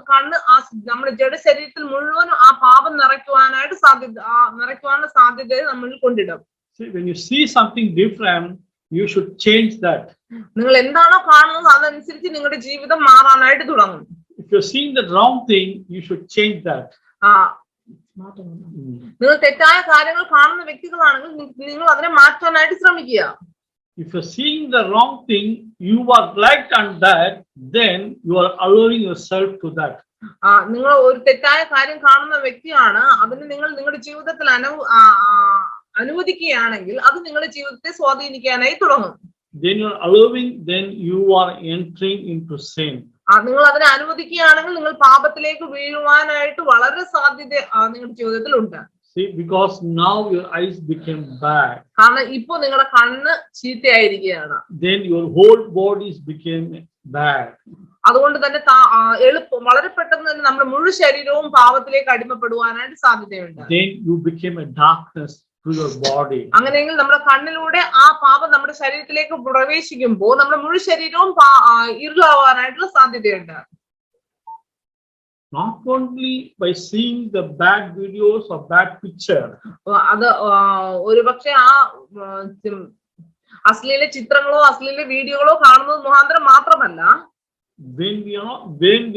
നമ്മുടെ ജഡ ശരീരത്തിൽ മുഴുവനും ആ പാപം നിറയ്ക്കുവാനുള്ള സാധ്യതയെ നമ്മളിൽ കൊണ്ടിടും. See, when you see something different, you should change that. നിങ്ങൾ എന്താണോ കാണുന്നത് അതനുസരിച്ച് നിങ്ങളുടെ ജീവിതം മാറാനായിട്ട് തുടങ്ങും. If you're seeing the wrong thing, you should change that. നിങ്ങൾ തെറ്റായ കാര്യങ്ങൾ കാണുന്ന വ്യക്തികളാണെങ്കിൽ നിങ്ങൾ അതിനെ മാറ്റാനായിട്ട് ശ്രമിക്കുക. If you're seeing the wrong thing, you are like on that, then you are allowing yourself to that. നിങ്ങൾ ഒരു തെറ്റായ കാര്യം കാണുന്ന വ്യക്തിയാണ്, അതിന് നിങ്ങൾ നിങ്ങളുടെ ജീവിതത്തിൽ അനുവദിക്കുകയാണെങ്കിൽ അത് നിങ്ങളുടെ ജീവിതത്തെ സ്വാധീനിക്കാനായി തുടങ്ങും. Then you are allowing, then you are entering into sin. നിങ്ങൾ അതിനെ അനുവദിക്കുകയാണെങ്കിൽ നിങ്ങൾ പാപത്തിലേക്ക് വീഴുവാനായിട്ട് വളരെ സാധ്യത നിങ്ങളുടെ ജീവിതത്തിൽ ഉണ്ട്. See, because now your eyes became bad. കാരണം ഇപ്പോ നിങ്ങളുടെ കണ്ണ് ചീത്തയായിരിക്കുകയാണ്. Then your whole body became bad. അതുകൊണ്ട് തന്നെ വളരെ പെട്ടെന്ന് തന്നെ നമ്മുടെ മുഴുവൻ ശരീരവും പാപത്തിലേക്ക് അടിമപ്പെടുവാനായിട്ട് സാധ്യതയുണ്ട്. Then you became a darkness to your body. അങ്ങനെയെങ്കിൽ നമ്മുടെ കണ്ണിലൂടെ ആ പാപം നമ്മുടെ ശരീരത്തിലേക്ക് പ്രവേശിക്കുമ്പോൾ നമ്മുടെ മുഴുവൻ ശരീരവും ഇരുളാവാനായിട്ടുള്ള സാധ്യതയുണ്ട്. Not only by seeing the bad videos or bad picture. അത് ഒരുപക്ഷെ ആ അശ്ലീല ചിത്രങ്ങളോ അശ്ലീല വീഡിയോകളോ കാണുന്നത് മുഖാന്തരം മാത്രമല്ല, when we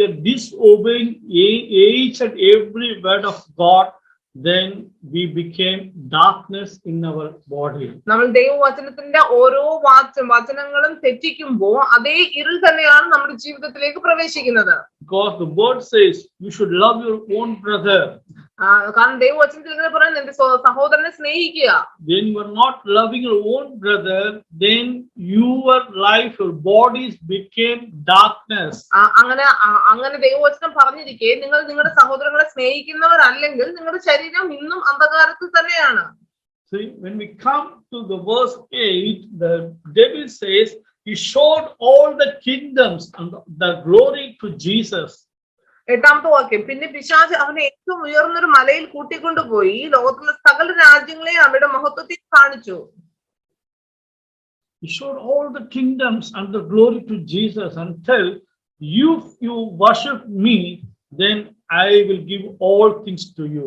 are disobeying each and every word of God, then we became darkness in our body. നമ്മൾ ദൈവവചനത്തിന്റെ ഓരോ വചനങ്ങളും തെറ്റിക്കുമ്പോൾ അതേ ഇരുൾ തന്നെയാണ് നമ്മുടെ ജീവിതത്തിലേക്ക് പ്രവേശിക്കുന്നത്. Because the word says you should love your own brother. കാരണം ദൈവവചനത്തിൽ ഇങ്ങനെ പറയുന്നത് എന്റെ സഹോദരനെ സ്നേഹിക്കുക. When you are not loving your own brother, then your life, your bodies became darkness. അങ്ങനെ ദൈവവചനം പറഞ്ഞിരിക്കെ നിങ്ങൾ നിങ്ങളുടെ സഹോദരങ്ങളെ സ്നേഹിക്കുന്നവരല്ലെങ്കിൽ നിങ്ങളുടെ ശരീരം ഇന്നും അന്ധകാരത്തിൽ തന്നെയാണ്. See, when we come to the verse 8, the devil says he showed all the kingdoms and the glory to Jesus. 8ാമത്തെ വാക്യം, പിന്നെ പിശാച് അവനെ ഏറ്റവും ഉയർന്നൊരു മലയിൽ കൂട്ടിക്കൊണ്ടുപോയി ലോകത്തിലെ സകല രാജ്യങ്ങളെയും അവരുടെ മഹത്വത്തെ കാണിച്ചു. He showed all the kingdoms and the glory to Jesus and tell, if you worship me, then I will give all things to you.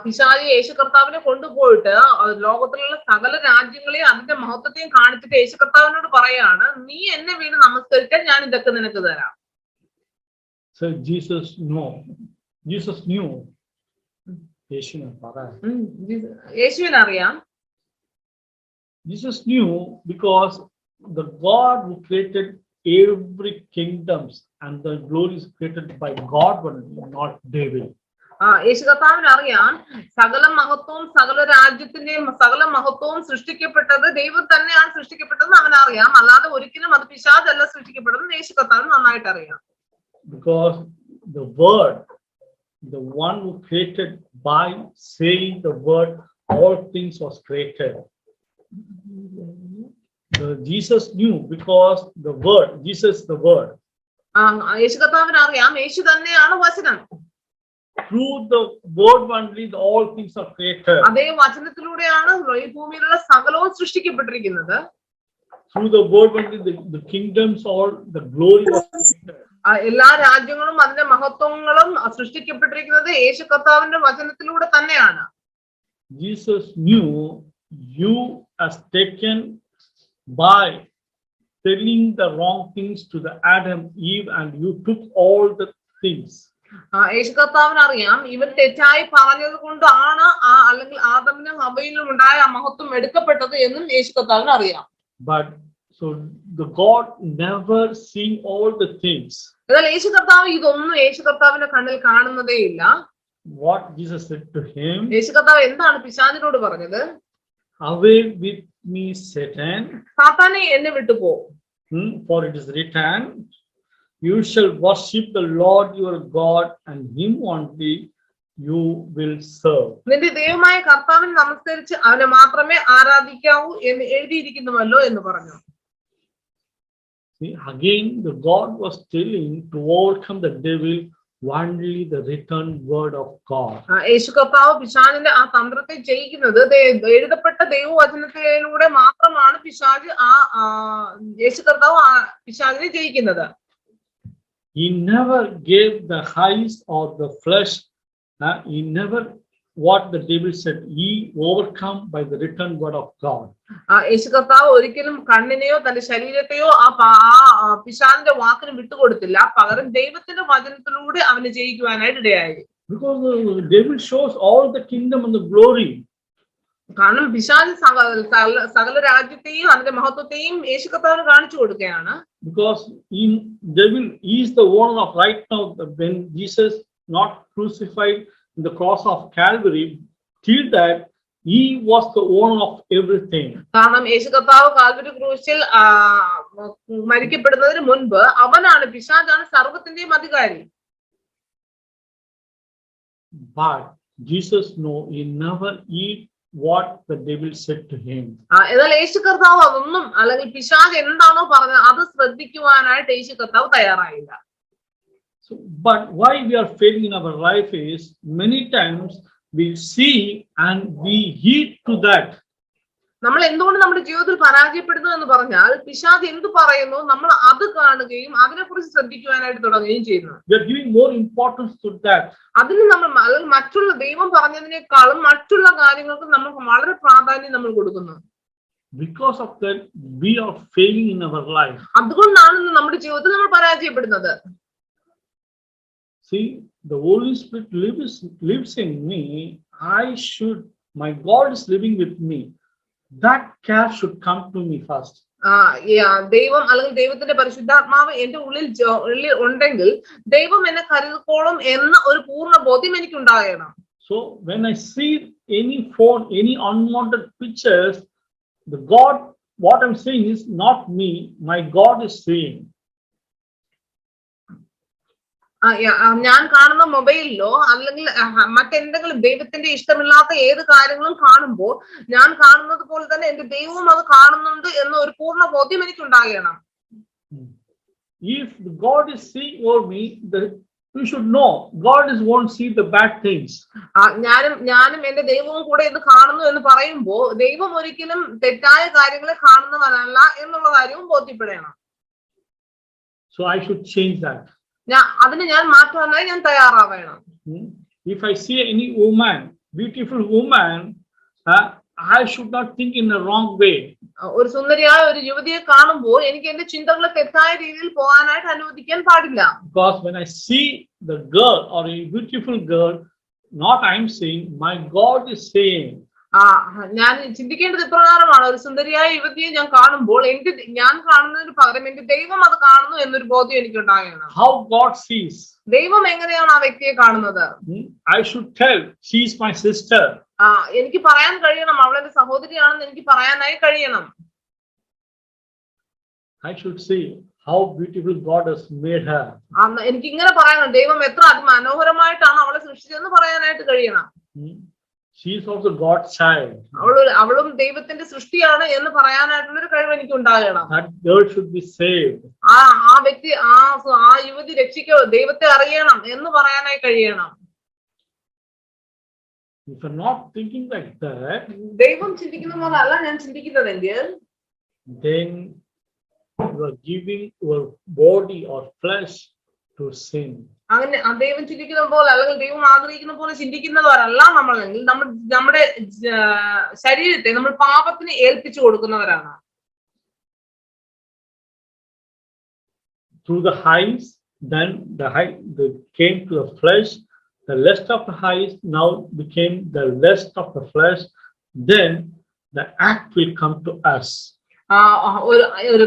പിശാച് യേശു കർത്താവിനെ കൊണ്ടുപോയിട്ട് ലോകത്തിലുള്ള സകല രാജ്യങ്ങളെയും അതിന്റെ മഹത്വത്തെയും കാണിച്ചിട്ട് യേശു കർത്താവിനോട് പറയാണ്, നീ എന്നെ വീണ് നമസ്കരിക്കാൻ ഞാൻ ഇതൊക്കെ നിനക്ക് തരാം. So Jesus knew. യേശുവിനെ അറിയാം. Jesus knew because the God who created every kingdoms and the glory is created by God only, not devil. യേശു കർത്താവിന് അറിയാം സകല മഹത്വവും സകല രാജ്യത്തിന്റെയും സകല മഹത്വവും സൃഷ്ടിക്കപ്പെട്ടത് ദൈവം തന്നെയാണ് സൃഷ്ടിക്കപ്പെട്ടതെന്ന് അവനറിയാം. അല്ലാതെ ഒരിക്കലും അത് പിശാചല്ല സൃഷ്ടിക്കപ്പെട്ടതെന്ന് യേശു കർത്താവിന് നന്നായിട്ട് അറിയാം. Because the word, the one who created by saying the word, all things was created. Jesus knew because the word, Jesus the word. യേശു കർത്താവിന് അറിയാം യേശു തന്നെയാണ് വചനം. through the word only all things are created. അതേ വചനത്തിലൂടെയാണ് ഈ ഭൂമിയിലുള്ള സകലവും സൃഷ്ടിക്കപ്പെട്ടിരിക്കുന്നത്. Through the word only the kingdoms, all the glory was created. എല്ലാ രാജ്യങ്ങളും അതിന്റെ മഹത്വങ്ങളും സൃഷ്ടിക്കപ്പെട്ടിരിക്കുന്നത് യേശു കർത്താവിന്റെ വചനത്തിലൂടെ തന്നെയാണ്. Jesus knew you as taken by telling the wrong things to the Adam, Eve, and you took all the things. യേശു കർത്താവിന് അറിയാം ഇവർ തെറ്റായി പറഞ്ഞത് കൊണ്ടാണ് അല്ലെങ്കിൽ ആദമിനും ഹവ്വയിലും ഉണ്ടായ ആ മഹത്വം എടുക്കപ്പെട്ടത് എന്നും യേശു കർത്താവിന് അറിയാം. But so the God never seeing all the things. എന്നാൽ യേശു കർത്താവ് ഇതൊന്നും യേശു കർത്താവിന്റെ കണ്ണിൽ കാണുന്നതേ ഇല്ല. What Jesus said to him? യേശു കർത്താവ് എന്താണ് പിശാചിനോട് പറഞ്ഞത്? Away with me, Satan. സാത്താനെ എന്നെ വിട്ടുപോ. For it is written, you shall worship the Lord your God, and him only you will serve. നിന്റെ ദൈവമായ കർത്താവിനെ നമസ്കരിച്ച് അവനെ മാത്രമേ ആരാധിക്കാവൂ എന്ന് എഴുതിയിരിക്കുന്നുവല്ലോ എന്ന് പറഞ്ഞു. See, again the God was telling to overcome the devil only the written word of God. യേശു കർത്താവ് പിശാചിന്റെ ആ തന്ത്രത്തെ ജയിക്കുന്നത് എഴുതപ്പെട്ട ദൈവവചനത്തിലൂടെ മാത്രമാണ് പിശാച് യേശു കർത്താവ് പിശാചിനെ ജയിക്കുന്നത്. He never gave the eyes or the flesh. He never what the devil said. He overcome by the written word of God. യേശു കർത്താവ് ഒരിക്കലും കണ്ണിനെയോ തന്റെ ശരീരത്തെയോ പിശാചിന്റെ വാക്കിന് വിട്ടുകൊടുത്തില്ല. പകരം ദൈവത്തിന്റെ വചനത്തിലൂടെ അവനെ ജയിക്കുവാനായിട്ട് ഇടയായി. Because the devil shows all the kingdom and the glory. കാരണം പിശാച് സകല രാജ്യത്തെയും അതിന്റെ മഹത്വത്തെയും യേശു കർത്താവിന് കാണിച്ചു കൊടുക്കുകയാണ്. Because devil is the owner of right now. When Jesus not crucified in the cross of Calvary, till that he was the owner of everything. കാരണം യേശു കർത്താവ് കാൽവരി ക്രൂശിൽ മരിക്കപ്പെടുന്നതിന് മുൻപ് അവനാണ് പിശാചാണ് സർവ്വത്തിന്റെയും അധികാരി. But Jesus know he never eat what the devil said to him. എന്നാൽ യേശു കർത്താവ് അതൊന്നും അല്ലെങ്കിൽ പിശാച് എന്താണോ പറഞ്ഞത് അത് ശ്രദ്ധിക്കുവാനായിട്ട് യേശു കർത്താവ് തയ്യാറായില്ല. So, but why we are failing in our life is many times we see and we heed to that. നമ്മൾ എന്തുകൊണ്ട് നമ്മുടെ ജീവിതത്തിൽ പരാജയപ്പെടുന്നു എന്ന് പറഞ്ഞാൽ പിശാച് എന്ത് പറയുന്നു നമ്മൾ അത് കാണുകയും അതിനെക്കുറിച്ച് ശ്രദ്ധിക്കുവാനായിട്ട് തുടങ്ങുകയും ചെയ്യുന്നു. We are giving more importance to that. അതിന് നമ്മൾ അല്ലെങ്കിൽ മറ്റുള്ള ദൈവം പറഞ്ഞതിനേക്കാളും മറ്റുള്ള കാര്യങ്ങൾക്ക് നമ്മൾ വളരെ പ്രാധാന്യം നമ്മൾ കൊടുക്കുന്നു. Because of that we are failing in our life. അതുകൊണ്ടാണ് നമ്മുടെ ജീവിതത്തിൽ നമ്മൾ പരാജയപ്പെടുന്നത്. See, the Holy Spirit lives in me. My God is living with me. That care should come to me first. ദൈവം അല്ലെങ്കിൽ ദൈവത്തിന്റെ പരിശുദ്ധാത്മാവ് എന്റെ ഉള്ളിൽ ഉണ്ടെങ്കിൽ ദൈവം എന്നെ കരുതിക്കോളും എന്ന ഒരു പൂർണ്ണ ബോധ്യം എനിക്ക് ഉണ്ടാകണം. So when I see any phone, any unwanted pictures, the God, what I'm saying is not me. My God is seeing. ഞാൻ കാണുന്ന മൊബൈലിലോ അല്ലെങ്കിൽ മറ്റെന്തെങ്കിലും ദൈവത്തിന്റെ ഇഷ്ടമില്ലാത്ത ഏത് കാര്യങ്ങളും കാണുമ്പോൾ ഞാൻ കാണുന്നത് പോലെ തന്നെ എന്റെ ദൈവവും അത് കാണുന്നുണ്ട് എന്ന ഒരു പൂർണ്ണ ബോധ്യം എനിക്ക് ഉണ്ടാകണം. If God is seeing over me, you should know God won't see the bad things. ഞാനും എന്റെ ദൈവവും കൂടെ ഇത് കാണുന്നു എന്ന് പറയുമ്പോൾ ദൈവം ഒരിക്കലും തെറ്റായ കാര്യങ്ങളെ കാണുന്നവനല്ല എന്നുള്ള കാര്യവും ബോധ്യപ്പെടണം. So I should change that. അതിന് ഞാൻ മാറ്റാനായി ഞാൻ തയ്യാറാവണം. If I see any woman, beautiful woman, I should not think in the wrong way. ഒരു സുന്ദരിയായ ഒരു യുവതിയെ കാണുമ്പോൾ എനിക്ക് എന്റെ ചിന്തകളെ തെറ്റായ രീതിയിൽ പോകാനായിട്ട് അനുവദിക്കാൻ പാടില്ല. Because when I see the girl or a beautiful girl, not I'm saying, my God is saying. ഞാൻ ചിന്തിക്കേണ്ടത് ഇപ്രകാരമാണ്, ഒരു സുന്ദരിയായ യുവതിയെ ഞാൻ കാണുമ്പോൾ ഞാൻ കാണുന്നതിന് പകരം എന്റെ ദൈവം അത് കാണുന്നു എന്നൊരു ബോധ്യം എനിക്ക് ഉണ്ടാകണം. How God sees. ദൈവം എങ്ങനെയാണ് ആ വ്യക്തിയെ കാണുന്നത്? I should tell she is my sister. എനിക്ക് പറയാൻ കഴിയണം അവൾ എന്റെ സഹോദരിയാണെന്ന് എനിക്ക് പറയാനായി കഴിയണം. I should say how beautiful God has made her. എനിക്ക് ഇങ്ങനെ പറയണം, ദൈവം എത്ര മനോഹരമായിട്ടാണ് അവളെ സൃഷ്ടിച്ചതെന്ന് പറയാനായിട്ട് കഴിയണം. She is also God's child. അവളും ദൈവത്തിന്റെ സൃഷ്ടിയാണ് എന്ന് പറയാനായിട്ടുള്ള ഒരു കഴിവ് എനിക്ക് ഉണ്ടാകണം. That girl should be saved. ആ വ്യക്തി ആ യുവതി ദൈവത്തെ അറിയണം എന്ന് പറയാനായി കഴിയണം. if you're not thinking like that, ദൈവം ചിന്തിക്കുന്ന പോലെ അല്ല ഞാൻ ചിന്തിക്കുന്നതെങ്കിൽ, then you are giving your body or flesh to sin. അങ്ങനെ ദൈവം ചിന്തിക്കുന്ന പോലെ അല്ലെങ്കിൽ ദൈവം ആഗ്രഹിക്കുന്ന പോലെ ചിന്തിക്കുന്നവരല്ല നമ്മളെങ്കിൽ നമ്മുടെ ശരീരത്തെ നമ്മൾ പാപത്തിന് ഏൽപ്പിച്ചു കൊടുക്കുന്നവരാണ്. Through the eyes, then the came to the flesh. The lust of the eyes now became the lust of the flesh. Then the act will come to us. ഒരു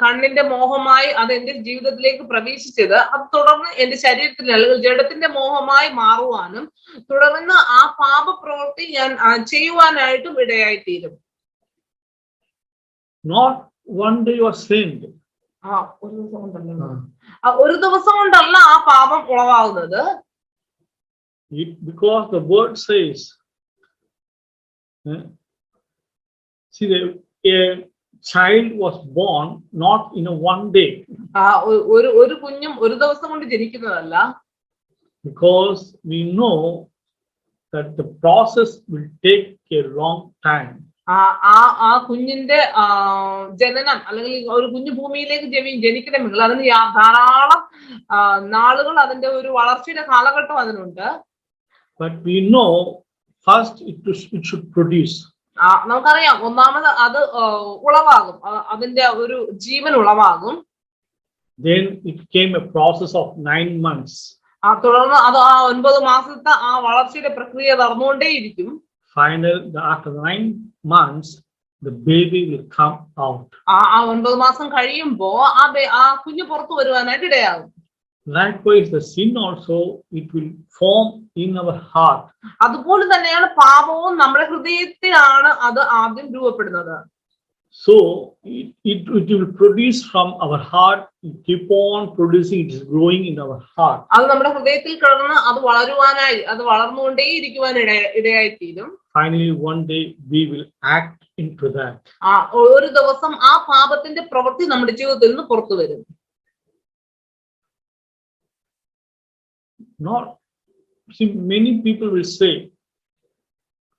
കണ്ണിന്റെ മോഹമായി അത് എന്റെ ജീവിതത്തിലേക്ക് പ്രവേശിച്ചത്, അത് തുടർന്ന് എന്റെ ശരീരത്തിൽ അല്ലെങ്കിൽ ജഡത്തിന്റെ മോഹമായി മാറുവാനും തുടർന്ന് ആ പാപപ്രവൃത്തി ഞാൻ ചെയ്യുവാനായിട്ടും ഇടയായിത്തീരും. Not one day you are sinned. ഒരു ദിവസം കൊണ്ടല്ല ആ പാപം ഉളവാകുന്നത്. Because the word says, see, a child was born not in a one day. ഒരു കുഞ്ഞും ഒരു ദിവസം കൊണ്ട് ജനിക്കുന്നതല്ല. Because we know that the process will take a long time. ആ കുഞ്ഞിന്റെ ജനനം അല്ലെങ്കിൽ ഒരു കുഞ്ഞു ഭൂമിയിലേക്ക് ജനിക്കണമെങ്കിൽ അതിന് ധാരാളം നാളുകൾ, അതിന്റെ ഒരു വളർച്ചയുടെ കാലഘട്ടം അതിനുണ്ട്. But we know first it should produce. നമുക്കറിയാം ഒന്നാമത് അത് ഉളവാകും, അതിന്റെ ഒരു ജീവൻ ഉളവാകും. Then it came a process of 9 months. തുടർന്ന് അത് ആ 9 മാസത്തെ ആ വളർച്ചയുടെ പ്രക്രിയ നടന്നുകൊണ്ടേയിരിക്കും. After 9 months, the baby will come out. ആ 9 മാസം കഴിയുമ്പോ ആ കുഞ്ഞു പുറത്തു വരുവാനായിട്ട് ഇടയാകും. Likewise, the sin also, it will form in our heart. അതുപോലെ തന്നെയാണ് പാപവും നമ്മുടെ ഹൃദയത്തിലാണ് അത് ആദ്യം രൂപപ്പെടുന്നത്. So it will produce from our heart. It keep on producing. It is growing in our heart. അത് നമ്മുടെ ഹൃദയത്തിൽ കിടന്ന് അത് വളരുവാനായി, അത് വളർന്നുകൊണ്ടേയിരിക്കുവാൻ ഇടയായിത്തീരും. Finally, one day we will act into that. ഒരു ദിവസം ആ പാപത്തിന്റെ പ്രവൃത്തി നമ്മുടെ ജീവിതത്തിൽ നിന്ന് പുറത്തു വരും. Not, see, many people will say,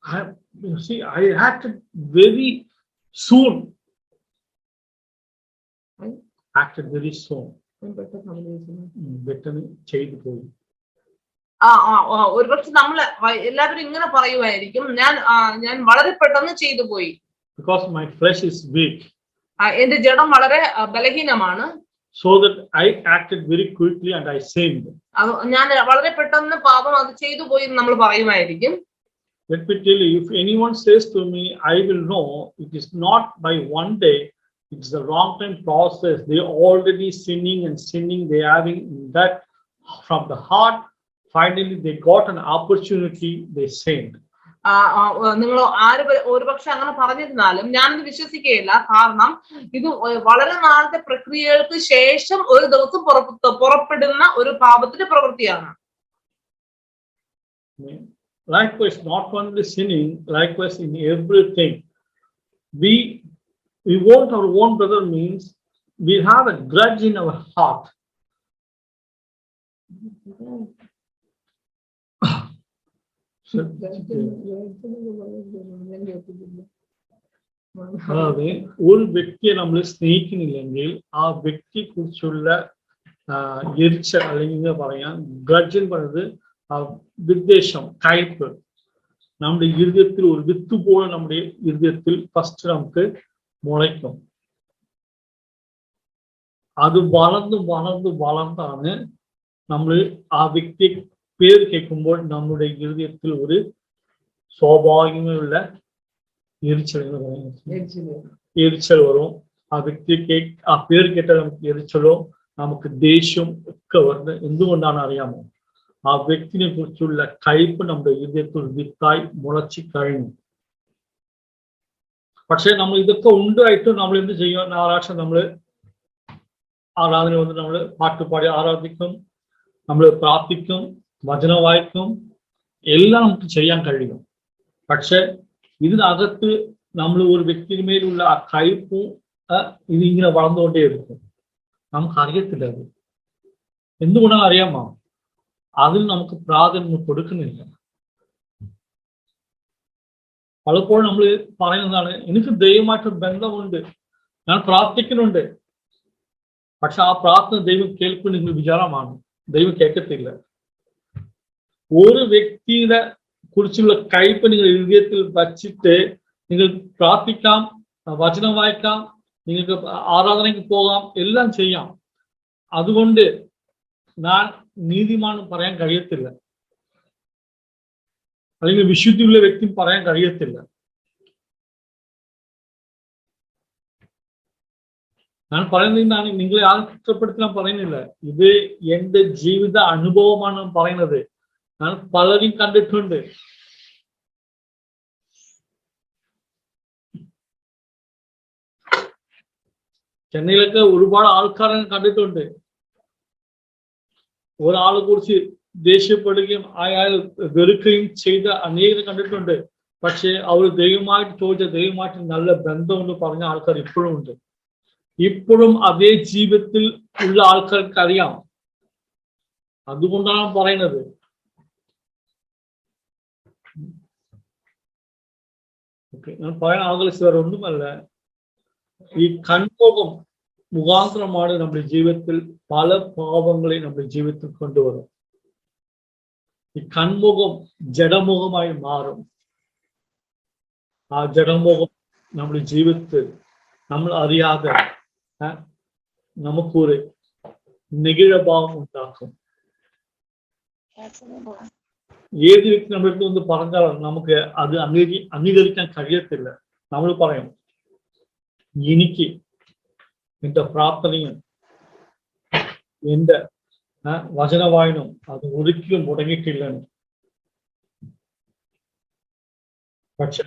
I acted very soon. Acted very soon. Better ചെയ്തു പോയി. ഒരുപക്ഷെ നമ്മള് എല്ലാവരും ഇങ്ങനെ പറയുമായിരിക്കും, ഞാൻ വളരെ പെട്ടെന്ന് ചെയ്തു പോയി. Because my flesh is weak. എന്റെ ജഡം വളരെ ബലഹീനമാണ്. So that I acted very quickly and I sinned. ഞാൻ വളരെ പെട്ടെന്ന് പാപം അത് ചെയ്തു പോയി എന്ന് നമ്മൾ പറയുമായിരിക്കും. Let me tell you, if anyone says to me, I will know, it is not by one day, it's a long time process. They already sinning and sinning, they having that from the heart. Finally, they got an opportunity, they sinned. നിങ്ങൾ ഒരുപക്ഷെ അങ്ങനെ പറഞ്ഞിരുന്നാലും ഞാനത് വിശ്വസിക്കുകയില്ല. കാരണം ഇത് വളരെ നാളത്തെ പ്രക്രിയകൾക്ക് ശേഷം ഒരു ദിവസം പുറപ്പെടുന്ന ഒരു പാപത്തിന്റെ പ്രവൃത്തിയാണ്. Likewise, not only sinning, likewise in everything. We want our own brother means we have a grudge in our heart. അതായത് ഒരു വ്യക്തിയെ നമ്മൾ സ്നേഹിക്കുന്നില്ലെങ്കിൽ ആ വ്യക്തിയെ കുറിച്ചുള്ള എരിച്ചൽ അല്ലെങ്കിൽ പറയാം ഗ്രഡ്ജ് എന്ന് പറയുന്നത് വിദ്വേഷം, കയ്പ് നമ്മുടെ ഹൃദയത്തിൽ ഒരു വിത്ത് പോലെ നമ്മുടെ ഹൃദയത്തിൽ ഫസ്റ്റ് നമുക്ക് മുളയ്ക്കും. അത് വളർന്നാണ് നമ്മൾ ആ വ്യക്തിയെ പേര് കേൾക്കുമ്പോൾ നമ്മുടെ ഹൃദയത്തിൽ ഒരു സ്വാഭാവികമുള്ള എരിച്ചൽ എന്ന് പറയുന്നത് എരിച്ചൽ വരും. ആ വ്യക്തിയെ ആ പേര് കേട്ടാൽ നമുക്ക് എരിച്ചലോ നമുക്ക് ദേഷ്യം ഒക്കെ വരുന്നത് എന്തുകൊണ്ടാണ് അറിയാമോ? ആ വ്യക്തിനെ കുറിച്ചുള്ള കയ്പ് നമ്മുടെ ഹൃദയത്തിൽ വിത്തായി മുളച്ചു കഴിഞ്ഞു. പക്ഷെ നമ്മൾ ഇതൊക്കെ ഉണ്ടായിട്ട് നമ്മൾ എന്ത് ചെയ്യും? ഞായറാഴ്ച നമ്മൾ ആരാധന വന്ന് നമ്മൾ പാട്ടുപാടി ആരാധിക്കും, നമ്മൾ പ്രാർത്ഥിക്കും, വചനം വായിക്കും, എല്ലാം നമുക്ക് ചെയ്യാൻ കഴിയും. പക്ഷെ ഇതിനകത്ത് നമ്മൾ ഒരു വ്യക്തിയുടെ മേലുള്ള ആ കയ്പും ഇതിങ്ങനെ വളർന്നുകൊണ്ടേയിരിക്കും. നമുക്കറിയത്തില്ല അത് എന്തുകൊണ്ടാണ് അറിയാമോ? അതിൽ നമുക്ക് പ്രാധാന്യം കൊടുക്കുന്നില്ല. പലപ്പോഴും നമ്മൾ പറയുന്നതാണ്, എനിക്ക് ദൈവമായിട്ട് ബന്ധമുണ്ട്, ഞാൻ പ്രാർത്ഥിക്കുന്നുണ്ട്, പക്ഷെ ആ പ്രാർത്ഥന ദൈവം കേൾക്കും നിങ്ങൾ വിചാരമാണ്. ദൈവം കേൾക്കത്തില്ല. ഒരു വ്യക്തിയുടെ കുറിച്ചുള്ള കയ്പ് നിങ്ങൾ ഹൃദയത്തിൽ വച്ചിട്ട് നിങ്ങൾ പ്രാർത്ഥിക്കാം, വചനം വായിക്കാം, നിങ്ങൾക്ക് ആരാധനയ്ക്ക് പോകാം, എല്ലാം ചെയ്യാം. അതുകൊണ്ട് ഞാൻ നീതിമാനും പറയാൻ കഴിയത്തില്ല, അല്ലെങ്കിൽ വിശുദ്ധിയുള്ള വ്യക്തിയും പറയാൻ കഴിയത്തില്ല. ഞാൻ പറയുന്നതാണ്, നിങ്ങളെ ആരും കുറ്റപ്പെടുത്താൻ പറയുന്നില്ല. ഇത് എന്റെ ജീവിത അനുഭവമാണ് പറയുന്നത്. ഞാൻ പലരും കണ്ടിട്ടുണ്ട്. ചെന്നൈയിലൊക്കെ ഒരുപാട് ആൾക്കാരെ കണ്ടിട്ടുണ്ട്. ഒരാളെ കുറിച്ച് ദേഷ്യപ്പെടുകയും അയാൾ വെറുക്കുകയും ചെയ്ത അനേകം കണ്ടിട്ടുണ്ട്. പക്ഷെ അവർ ദൈവമായിട്ട് ചോദിച്ച, ദൈവമായിട്ട് നല്ല ബന്ധമെന്ന് പറഞ്ഞ ആൾക്കാർ ഇപ്പോഴും ഉണ്ട്. ഇപ്പോഴും അതേ ജീവിതത്തിൽ ഉള്ള ആൾക്കാർക്ക് അറിയാം. അതുകൊണ്ടാണ് പറയുന്നത്. ഞാൻ പറയാൻ ആഗ്രഹിച്ചത് വേറെ ഒന്നുമല്ല, ഈ കൺമുഖം മുഖാന്തരമാണ് നമ്മുടെ ജീവിതത്തിൽ പല പാപങ്ങളെ നമ്മുടെ ജീവിതത്തിൽ കൊണ്ടുവരും. ഈ കൺമുഖം ജഡമുഖമായി മാറും. ആ ജഡമുഖം നമ്മുടെ ജീവിതത്തിൽ നമ്മൾ അറിയാതെ നമുക്കൊരു നികിഴഭാവം ഉണ്ടാക്കും. ഏത് വ്യക്തി നമ്മുടെ അടുത്ത് ഒന്ന് പറഞ്ഞാലും നമുക്ക് അത് അംഗീകരിക്കാൻ കഴിയത്തില്ല. നമ്മൾ പറയും, എനിക്ക് എന്റെ പ്രാർത്ഥനയും എന്റെ വചനവായനും അത് ഒരിക്കലും മുടങ്ങിയിട്ടില്ലെന്ന്. പക്ഷെ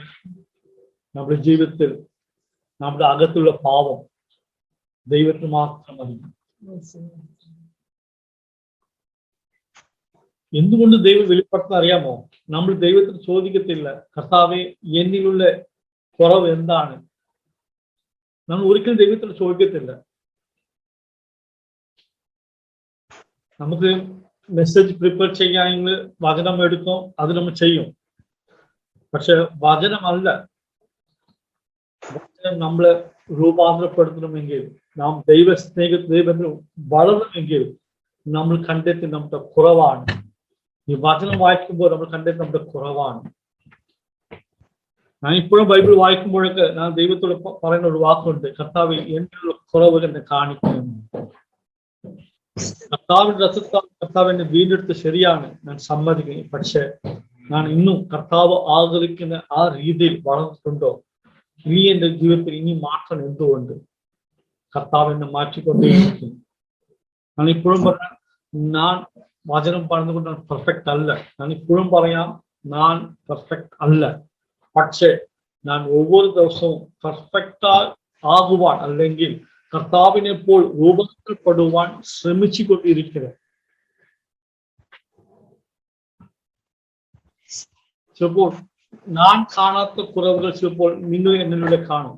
നമ്മുടെ ജീവിതത്തിൽ നമ്മുടെ അകത്തുള്ള പാവം ദൈവത്തിന് മാത്രം മതി. എന്തുകൊണ്ട് ദൈവം വെളിപ്പെടുത്താൻ അറിയാമോ? നമ്മൾ ദൈവത്തിന് ചോദിക്കത്തില്ല, കർത്താവേ എന്നിലുള്ള കുറവ് എന്താണ്? നമ്മൾ ഒരിക്കലും ദൈവത്തിന് ചോദിക്കത്തില്ല. നമുക്ക് മെസ്സേജ് പ്രിപ്പയർ ചെയ്യാമെങ്കിൽ വചനം എടുക്കും, അത് നമ്മൾ ചെയ്യും. പക്ഷെ വചനമല്ല, വചനം നമ്മളെ രൂപാന്തരപ്പെടുത്തണമെങ്കിൽ, നാം ദൈവത്തിന് വളരണമെങ്കിൽ നമ്മൾ കണ്ടെത്തി നമ്മുടെ കുറവാണ്. ഈ വചനം വായിക്കുമ്പോൾ നമ്മൾ കണ്ടെത്തി നമ്മുടെ കുറവാണ്. ഞാൻ ഇപ്പോഴും ബൈബിൾ വായിക്കുമ്പോഴൊക്കെ ഞാൻ ദൈവത്തോട് പറയുന്ന ഒരു വാക്കുണ്ട്, കർത്താവ് എന്നുള്ള കുറവ് എന്നെ കാണിക്കുന്നു. കർത്താവിന്റെ രസത്താൽ കർത്താവ് എന്നെ വീണ്ടെടുത്ത് ശരിയാണ്, ഞാൻ സമ്മതിക്കുന്നു. പക്ഷെ ഞാൻ ഇന്നും കർത്താവ് ആഗ്രഹിക്കുന്ന ആ രീതിയിൽ വളർന്നിട്ടുണ്ടോ? ഇനി എന്റെ ജീവിതത്തിൽ ഇനി മാറ്റം എന്തുകൊണ്ട്? കർത്താവ് എന്നെ മാറ്റിക്കൊണ്ടേയിരിക്കുന്നു. ഞാൻ ഇപ്പോഴും പറയാം, ഞാൻ വചനം പറഞ്ഞുകൊണ്ട് ഞാൻ പെർഫെക്റ്റ് അല്ല. ഞാൻ ഇപ്പോഴും പറയാം, ഞാൻ പെർഫെക്റ്റ് അല്ല. പക്ഷെ ഞാൻ ഒവ്വൊരു ദിവസവും പെർഫെക്റ്റ് ആകുവാൻ, അല്ലെങ്കിൽ കർത്താവിനെ പോൽ രൂപാന്തരപ്പെടുവാൻ ശ്രമിച്ചു കൊണ്ടിരിക്കുന്നത്. ചിലപ്പോൾ ഞാൻ കാണാത്ത കുറവുകൾ ചിലപ്പോൾ നിങ്ങൾ എന്നിലൂടെ കാണും.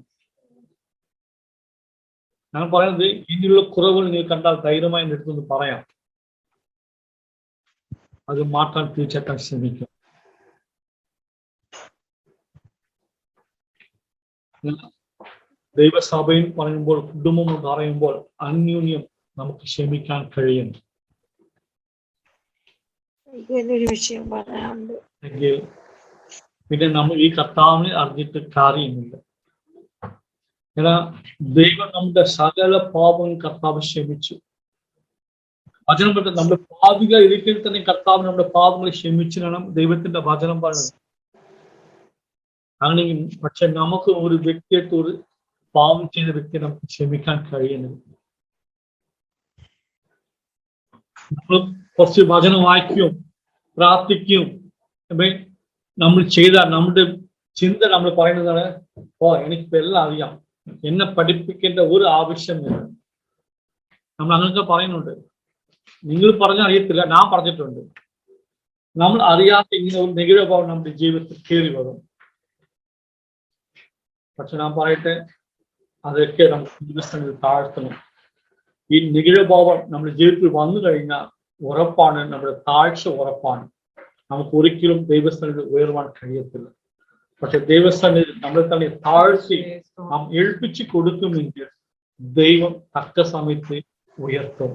ഞാൻ പറയുന്നത്, ഇതിലുള്ള കുറവുകൾ നിങ്ങൾ കണ്ടാൽ ധൈര്യമായി എടുത്തൊന്ന് പറയാം. അത് മാറ്റാൻ തീർച്ചയായിട്ടും ശ്രമിക്കും. ദൈവസഭയും പറയുമ്പോൾ, കുടുംബം എന്ന് പറയുമ്പോൾ അന്യോന്യം നമുക്ക് ക്ഷമിക്കാൻ കഴിയുന്നു. ഒരു വിഷയം പറയാനുണ്ട്. എങ്കിൽ പിന്നെ നമ്മൾ ഈ കർത്താവിനെ അറിഞ്ഞിട്ട് കാര്യമില്ല. ഏതാ ദൈവം നമ്മുടെ സകല പാപങ്ങൾ കർത്താവ് ക്ഷമിച്ചു. വചനം പറഞ്ഞ നമ്മുടെ പാപികൾ ഇരിക്കൽ തന്നെ കർത്താവ് നമ്മുടെ പാപങ്ങൾ ക്ഷമിച്ചിരണം ദൈവത്തിന്റെ വചനം പറയുന്നത്. അങ്ങനെ പക്ഷെ നമുക്ക് ഒരു വ്യക്തിയായിട്ട് ഒരു പാപം ചെയ്ത വ്യക്തിയെ നമുക്ക് ക്ഷമിക്കാൻ കഴിയുന്നില്ല. നമ്മൾ കുറച്ച് വചനം വായിക്കും, പ്രാർത്ഥിക്കും, നമ്മൾ ചെയ്ത നമ്മുടെ ചിന്ത നമ്മൾ പറയുന്നതാണ്, എനിക്കിപ്പോ എല്ലാം അറിയാം, എന്നെ പഠിപ്പിക്കേണ്ട ഒരു ആവശ്യമില്ല. നമ്മൾ അങ്ങനെയൊക്കെ പറയുന്നുണ്ട്. നിങ്ങൾ പറഞ്ഞ അറിയത്തില്ല, ഞാൻ പറഞ്ഞിട്ടുണ്ട്. നമ്മൾ അറിയാത്ത ഇങ്ങനെ ഒരു നികിഴഭാവം നമ്മുടെ ജീവിതത്തിൽ കയറി വരും. പക്ഷെ ഞാൻ പറയട്ടെ, അതൊക്കെ നമുക്ക് ദിവസങ്ങളിൽ താഴ്ത്തണം. ഈ നികിഴഭാവം നമ്മുടെ ജീവിതത്തിൽ വന്നു കഴിഞ്ഞാൽ ഉറപ്പാണ്, നമ്മുടെ താഴ്ച ഉറപ്പാണ്. നമുക്ക് ഒരിക്കലും ദൈവസ്ഥലിൽ ഉയർവാൻ കഴിയത്തില്ല. പക്ഷെ ദൈവസന്നിധി നമ്മളെ തന്നെ താഴ്ത്തി നാം ഏൽപ്പിച്ചു കൊടുക്കുമെങ്കിൽ ദൈവം തക്ക സമയത്ത് ഉയർത്തും.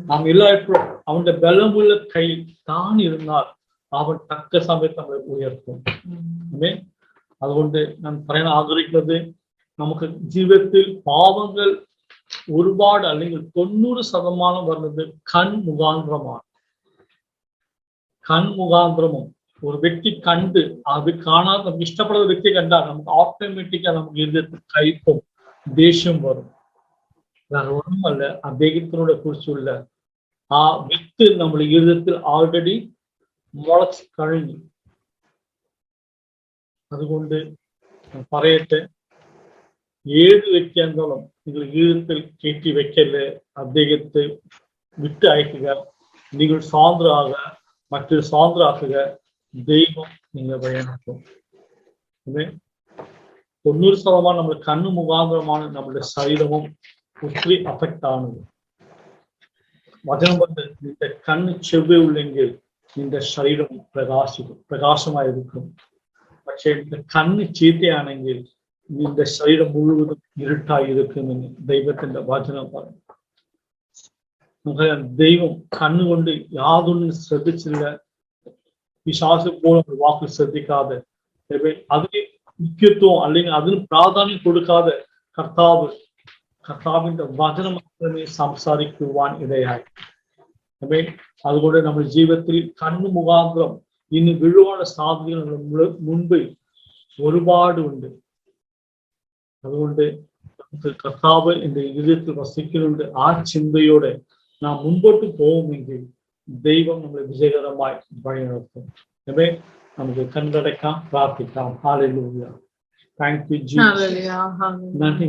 നാം എല്ലായ്പ്പോഴും അവന്റെ ബലമുള്ള കൈ താണിരുന്നാൽ അവൻ തക്ക സമയത്ത് നമ്മളെ ഉയർത്തും. അതുകൊണ്ട് ഞാൻ പറയാൻ ആഗ്രഹിക്കുന്നത്, നമുക്ക് ജീവിതത്തിൽ പാപങ്ങൾ ഒരുപാട് അല്ലെങ്കിൽ 90% വരുന്നത് കൺമുഖാന്തരമാണ്. കൺമുഖാന്തരമും ഒരു വ്യക്തി കണ്ട് അത് കാണാൻ നമുക്ക് ഇഷ്ടപ്പെടുന്ന വ്യക്തി കണ്ടാൽ നമുക്ക് ഓട്ടോമാറ്റിക്കായി നമുക്ക് ഹൃദയത്തിൽ കയ്പും ദേഷ്യം വരും. വേറെ ഒന്നുമല്ല, അദ്ദേഹത്തിനോട് കുറിച്ചുള്ള ആ വിത്ത് നമ്മൾ ഹൃദയത്തിൽ ആൾറെഡി മുളച്ച് കഴിഞ്ഞു. അതുകൊണ്ട് പറയട്ടെ, ഏത് വ്യക്തിയാണെങ്കിലും നിങ്ങൾ ജീവിതത്തിൽ കയറ്റി വെക്കല്, അദ്ദേഹത്തെ വിട്ട് അയക്കുക, നിങ്ങൾ സ്വതന്ത്രമാകുക, മറ്റൊരു സ്വതന്ത്രമാക്കുക, ദൈവം നിങ്ങളെ വഴിയാക്കും. 90% നമ്മൾ കണ്ണു മുഖാന്തരമാണ് നമ്മുടെ ശരീരവും ഒത്തിരി അഫക്റ്റ് ആണത്. വചനം കൊണ്ട് നിന്റെ കണ്ണ് ചെവ്വയുള്ളെങ്കിൽ നിന്റെ ശരീരം പ്രകാശമായിരിക്കും. പക്ഷെ നിന്റെ കണ്ണ് ചീത്തയാണെങ്കിൽ നിന്റെ ശരീരം മുഴുവനും ഇരുട്ടായിരിക്കുമെന്ന് ദൈവത്തിന്റെ വചനം പറയും. നമുക്കറിയാം, ദൈവം കണ്ണുകൊണ്ട് യാതൊന്നും ശ്രദ്ധിച്ചില്ല. വിശ്വാസപ്പോഴും വാക്ക് ശ്രദ്ധിക്കാതെ, അതിന് മുഖ്യത്വം അല്ലെങ്കിൽ അതിന് പ്രാധാന്യം കൊടുക്കാതെ കർത്താവിന്റെ വചനം മാത്രമേ സംസാരിക്കുവാൻ ഇടയായി. അതുകൊണ്ട് നമ്മുടെ ജീവിതത്തിൽ കണ്ണു മുഖാന്തരം ഇന്ന് വീഴുവാനുള്ള സാധ്യതകൾ മുൻപിൽ ഒരുപാട് ഉണ്ട്. അതുകൊണ്ട് നമുക്ക് കർത്താവ് എന്റെ ഹൃദയത്തിൽ വസിക്കുന്നുണ്ട്. ആ ചിന്തയോടെ നാം മുൻപോട്ട് പോകുമെങ്കിൽ ദൈവം നമ്മളെ വിജയകരമായി വഴി നടത്തും. നമുക്ക് കണ്ടടക്കാം, പ്രാർത്ഥിക്കാം. ഹല്ലേലൂയ. Thank you Jesus. നന്ദി.